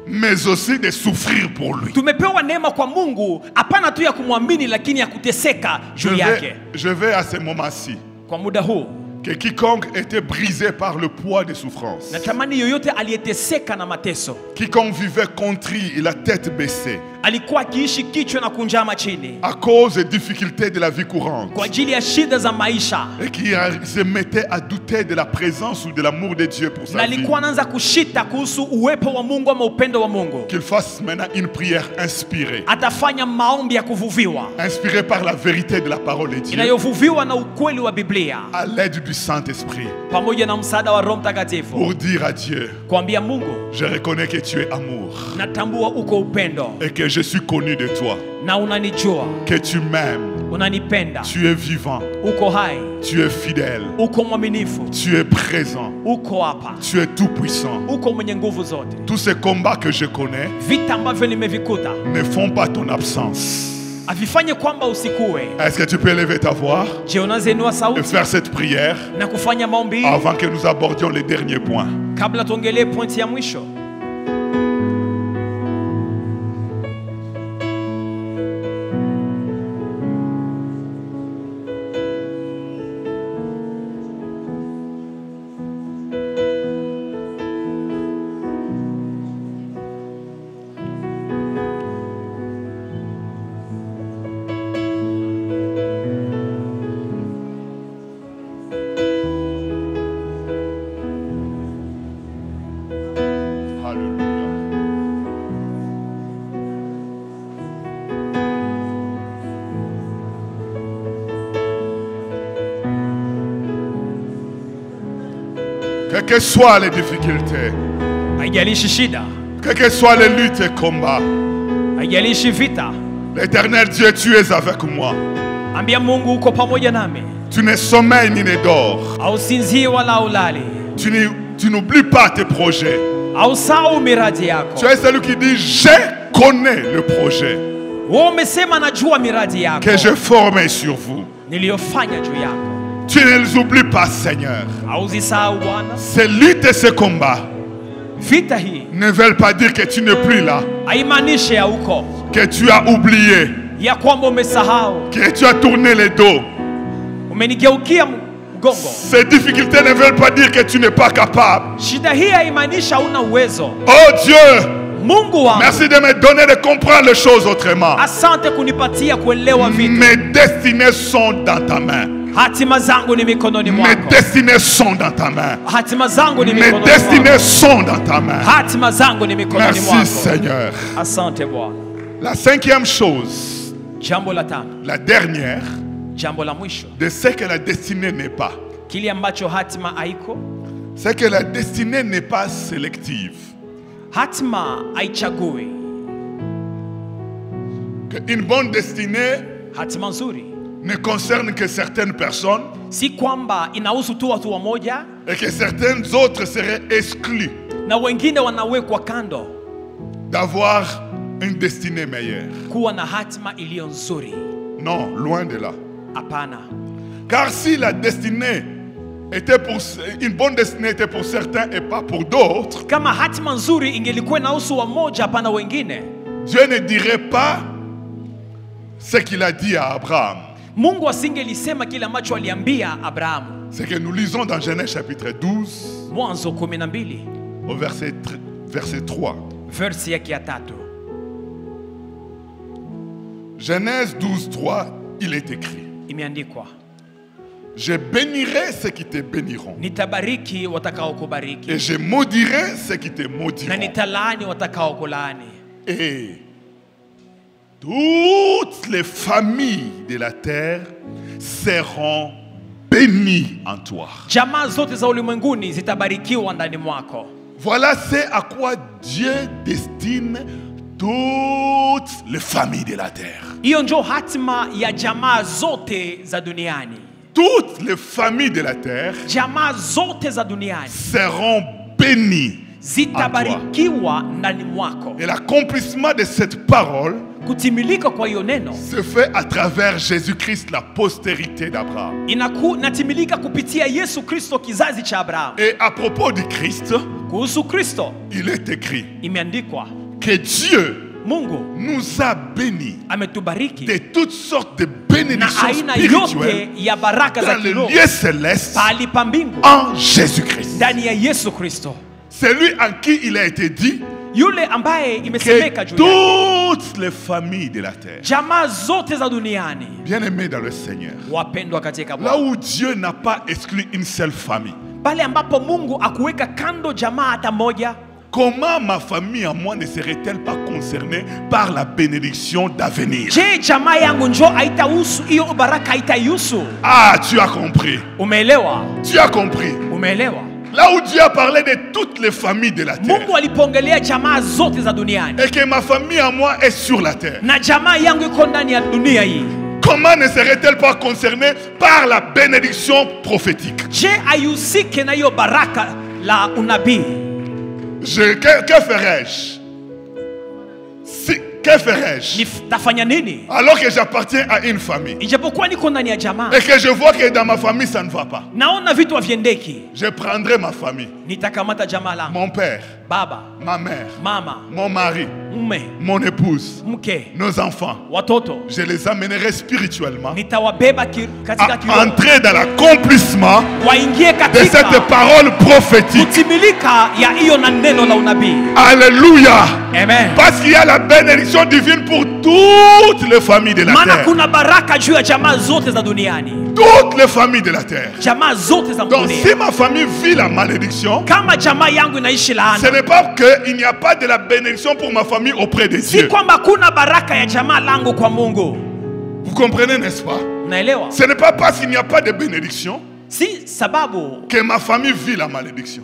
mais aussi de souffrir pour lui.
tumepewa neema kwa Mungu, hapana tu ya kumwamini lakini ya kuteseka juu yake.
Je vais à ce moment-ci
Kwa muda huu
que quiconque était brisé par le poids des souffrances,
natamani yoyote aliyeteseka na mateso,
quiconque vivait contrit et la tête baissée
alikuwa akiishi kichwa na kunjama chini
à cause des difficultés de la vie courante,
kwa ajili ya shida za maisha,
et qui se mettait à douter de la présence ou de l'amour de Dieu pour
na
sa vie,
alikuwa anaanza kushita kuhusu uwepo wa Mungu ama upendo wa Mungu,
qu'il fasse maintenant une prière inspirée,
atafanya maombi ya kuvuviwa
inspirée par la vérité de la parole de Dieu,
inayovuviwa na ukweli wa Biblia
à l'aide du Saint-Esprit,
pamoja na msaada wa Roho Mtakatifu,
pour dire à Dieu,
kuambia Mungu,
je reconnais que tu es amour
natambua uko upendo
et que je suis connu de toi,
na unanijua,
que tu m'aimes,
unanipenda,
tu es vivant,
uko hai,
tu es fidèle,
uko mwaminifu,
tu es présent,
uko hapa,
tu es tout puissant.
uko mwenye nguvu zote.
Tous ces combats que je connais
Vita ambavyo nimevikuta
ne font pas ton absence.
avifanye kwamba usikue.
Est-ce que tu peux élever ta voix
Je, unaweza inua
et
sauti
faire cette prière
na kufanya maombi
avant que nous abordions les derniers points?
kabla tuongelee pointi ya mwisho.
Alléluia. Quelles que soient les difficultés,
Haijalishi shida,
quelles que soient les luttes et combats,
haijalishi vita,
l'Éternel Dieu, tu es avec moi.
ambia Mungu uko pamoja nami,
Tu ne sommeilles ni ne dors.
hausinzii wala haulali,
Tu n'oublies pas tes projets.
hausahau miradi yako.
Tu es celui qui dit, je connais le projet
Wewe umesema najua miradi yako
que j'ai formé sur vous.
niliyofanya juu yako,
Tu ne les oublies pas, Seigneur.
hauzisahau Bwana.
Ces luttes et ces combats
Vita hii
ne veulent pas dire que tu n'es plus là,
haimaanishi hauko,
que tu as oublié,
ya kwamba umesahau,
que tu as tourné le dos.
umenigeukia mgongo.
Ces difficultés ne veulent pas dire que tu n'es pas capable.
Shida hii haimaanishi hauna uwezo.
Oh Dieu,
Mungu wangu,
merci de me donner de comprendre les choses autrement.
asante kunipatia kuelewa vitu.
Mes destinées sont dans ta main.
Hatima zangu ni mikononi
Mes
mwako.
destinées sont dans ta main.
Hatima zangu ni
Mes
mikononi
destinées
mwako.
sont dans ta main.
Hatima zangu ni mikononi
Merci
mwako.
Seigneur.
Asante Bwana.
La cinquième chose,
Jambo la tano,
la dernière,
jambo la mwisho,
de ce que la destinée n'est pas,
kile ambacho hatima haiko.
c'est que la destinée n'est pas sélective.
Hatima haichagui.
Une bonne destinée
Hatima nzuri
ne concerne que certaines personnes
si kwamba inahusu tu watu wamoja
et que certaines autres seraient exclues
na wengine wanawekwa kando
d'avoir une destinée meilleure.
kuwa na hatima iliyo nzuri.
Non, loin de là.
Hapana,
Car si la destinée était pour une bonne destinée était pour certains et pas pour d'autres,
kama hatima nzuri ingelikuwa inahusu wamoja hapana wengine,
Dieu ne dirait pas ce qu'il a dit à Abraham.
Mungu asingelisema kile ambacho aliambia Abrahamu.
C'est que nous lisons dans Genèse chapitre 12,
Mwanzo 12
au verset 3.
verse yake ya 3.
Genèse 12, 3, il est écrit:
Imeandikwa,
je bénirai ceux qui te béniront,
nitabariki watakao kubariki,
et je maudirai ceux qui te
na
maudiront.
nitalaani watakao kulaani.
Et toutes les familles de la terre seront bénies en toi.
Jamaa zote za ulimwenguni zitabarikiwa ndani mwako.
Voilà c'est à quoi Dieu destine toutes les familles de la terre.
Hiyo ndio hatima ya jamaa zote za duniani.
Toutes les familles de la terre
Jamaa zote za duniani
seront bénies.
zitabarikiwa ndani mwako.
Et l'accomplissement de cette parole
Kutimilika kwa hiyo neno
se fait à travers Jésus-Christ, la postérité d'Abraham.
inatimilika kupitia Yesu Kristo, kizazi cha Abrahamu.
Et à propos du Christ,
Kuhusu Kristo
il est écrit
imeandikwa,
que Dieu
Mungu
nous a bénis
ametubariki
de toutes sortes de
na
bénédictions
aina
spirituelles
yote ya baraka za
dans le
kiroho
lieu céleste
pahali pa mbingu
en Jésus-Christ.
ndani ya Yesu Kristo,
Celui en qui il a été dit
yule ambaye imesemeka
que
juu yake
toutes les familles de la terre,
jamaa zote za duniani.
bien-aimés dans le Seigneur,
Wapendwa katika
là
Bwana,
où Dieu n'a pas exclu une seule famille,
pale ambapo Mungu akuweka kando jamaa hata moja,
comment ma famille à moi ne serait-elle pas concernée par la bénédiction d'avenir?
je jamaa yangu njo haitahusu hiyo baraka, haitaihusu?
Ah, tu as compris.
Umeelewa?
Tu as compris.
Umeelewa?
Là où Dieu a parlé de toutes les familles de la terre,
Mungu alipoongelea jamaa zote za duniani
et que ma famille à moi est sur la terre,
na jamaa yangu iko ndani ya dunia hii,
comment ne serait-elle pas concernée par la bénédiction prophétique?
je haihusike na hiyo baraka la unabii?
Que ferais-je? Que ferais-je
Nitafanya nini
alors que j'appartiens à une famille
ijapokuwa niko ndani ya jamaa
et que je vois que dans ma famille ça ne va pas?
naona vitu haviendeki?
Je prendrai ma famille,
Nitakamata jamaa langu,
mon père,
baba,
ma mère,
mama,
mon mari,
mume,
mon épouse,
mke,
nos enfants.
watoto,
Je les amènerai spirituellement
nitawabeba katika
à
kiroho,
entrer dans l'accomplissement
waingie
de
katika
cette parole prophétique.
kutimilika ya hiyo na neno la unabii.
Alléluia.
Amen.
Parce qu'il y a la bénédiction divine pour toutes les familles de la
Maana
terre.
kuna baraka juu ya jamaa zote za duniani,
Toutes les familles de la terre.
jamaa zote za
Donc
dunia.
si ma famille vit la malédiction,
Kama jamaa yangu inaishi
ce
laana,
n'est pas qu'il n'y a pas de la bénédiction pour ma famille auprès de
si
Dieu.
kwamba kuna baraka ya jamaa langu kwa Mungu.
Vous comprenez, n'est-ce pas?
Unaelewa?
Ce n'est pas parce qu'il n'y a pas de bénédiction
Si sababu,
que ma famille vit la malédiction.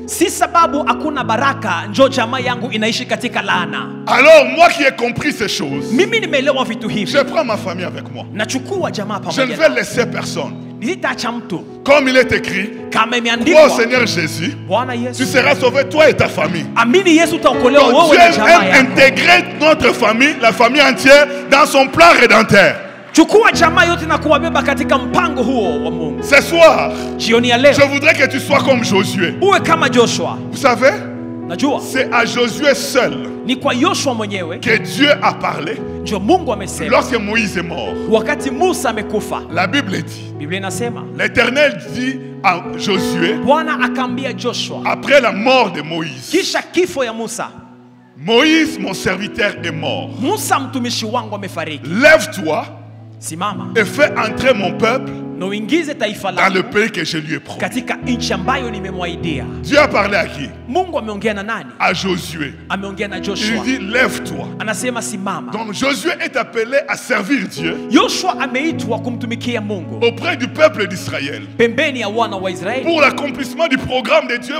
si sababu hakuna baraka njo jamaa yangu inaishi katika laana.
Alors moi qui ai compris ces choses,
Mimi nimeelewa vitu hivi,
je prends ma famille avec moi.
nachukua jamaa
Je ne
pamoja
vais
na
laisser personne.
nitaacha mtu.
Comme il est écrit,
Kama
toi au
imeandikwa,
Seigneur Jésus,
Bwana
tu
Yesu,
seras sauvé, toi et ta famille.
amini Yesu utaokolewa
Donc
wewe
Dieu
na jamaa
aime
yako.
intégrer notre famille, la famille entière, dans son plan rédempteur.
Chukua jamaa yote na kuwabeba katika mpango huo wa Mungu.
Ce soir,
Jioni ya leo
je voudrais que tu sois comme Josué.
uwe kama Joshua.
Vous savez,
Najua
c'est à Josué seul
ni kwa Yoshua mwenyewe
que Dieu a parlé
ndio Mungu amesema
lorsque Moïse est mort.
wakati Musa amekufa.
La Bible dit,
Biblia inasema
l'Éternel dit à Josué,
Bwana akaambia Joshua
après la mort de Moïse,
kisha kifo ya Musa,
Moïse, mon serviteur, est mort.
Musa mtumishi wangu amefariki.
Lève-toi
Simama
et fais entrer mon peuple
na uingize taifa
dans le
langu
pays que je lui ai promis.
katika nchi ambayo nimemwaidia.
Dieu a parlé à qui?
Mungu ameongea na nani?
À Josué.
Ameongea na
Il
Joshua,
dit, lève-toi.
anasema simama.
Donc Josué est appelé à servir Dieu
Yoshua ameitwa kumtumikia Mungu
auprès du peuple d'Israël
pembeni ya wana wa Israeli
pour l'accomplissement du programme de Dieu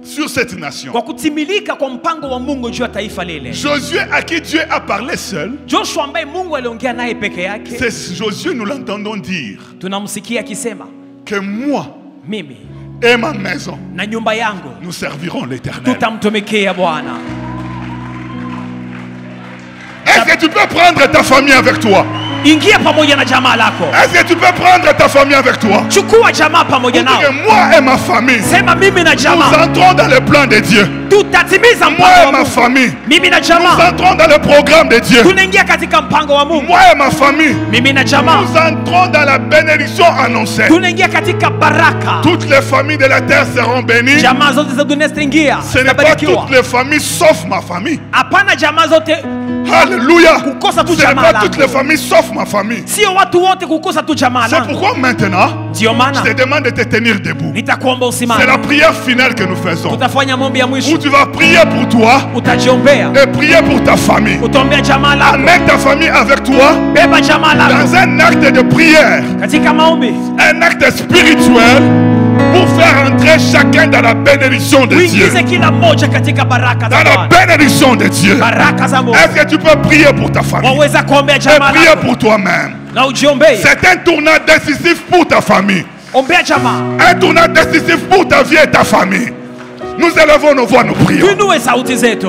sur cette nation.
kwa kutimilika kwa mpango wa Mungu juu ya taifa lile.
Josué à qui Dieu a parlé seul,
Joshua ambaye Mungu aliongea naye peke yake,
c'est Josué, nous l'entendons dire
tunamsikia akisema
que moi
mimi
et ma maison,
na nyumba yangu
nous servirons l'Éternel.
tutamtumikia Bwana.
Est-ce que tu peux prendre ta famille avec toi?
Ingia pamoja na jamaa lako,
Est-ce que tu peux prendre ta famille avec toi?
chukua jamaa pamoja
Pour dire
nao,
que moi et ma famille,
sema mimi na
nous
jamaa
entrons dans le plan de Dieu.
tutatimiza
Moi
mpango
et
wa
ma
Mungu.
famille,
Mimi na
nous
jamaa
entrons dans le programme de Dieu.
tunaingia katika mpango wa Mungu.
Moi et ma famille,
Mimi na jamaa
nous entrons dans la bénédiction annoncée.
tunaingia katika baraka.
Toutes les familles de la terre seront bénies.
Jamaa zote za dunia zitaingia,
Ce n'est pas
zitabarikiwa.
toutes les familles sauf ma famille.
Hapana, jamaa zote,
Alléluia.
kukosa tu
Ce n'est
jamaa
pas
lako.
toutes les familles sauf ma famille.
Sio watu wote kukosa tu jamaa
C'est
langu.
pourquoi maintenant,
Ndio
je
maana
te demande de te tenir debout.
nitakuomba
C'est
usimame.
la prière finale que nous faisons.
Tutafanya maombi ya
Où
mwisho.
tu vas prier pour toi
Utajiombea,
et prier pour ta famille.
utaombea jamaa lako,
Amène ta famille avec toi
beba jamaa lako
dans un acte de prière,
katika maombi,
un acte spirituel pour faire entrer chacun dans la bénédiction de Dieu.
uingize kila mmoja katika baraka
Dans
za
la
Bwana,
bénédiction de Dieu.
baraka za Mungu.
Est-ce que tu peux prier pour ta famille
Waweza kuombea
et
jamaa
prier
lako
pour toi-même?
na ujiombee.
C'est un tournant décisif pour ta famille.
Ombea jamaa,
Un tournant décisif pour ta vie et ta famille. Nous élevons nos voix, nous prions.
tuinue sauti zetu.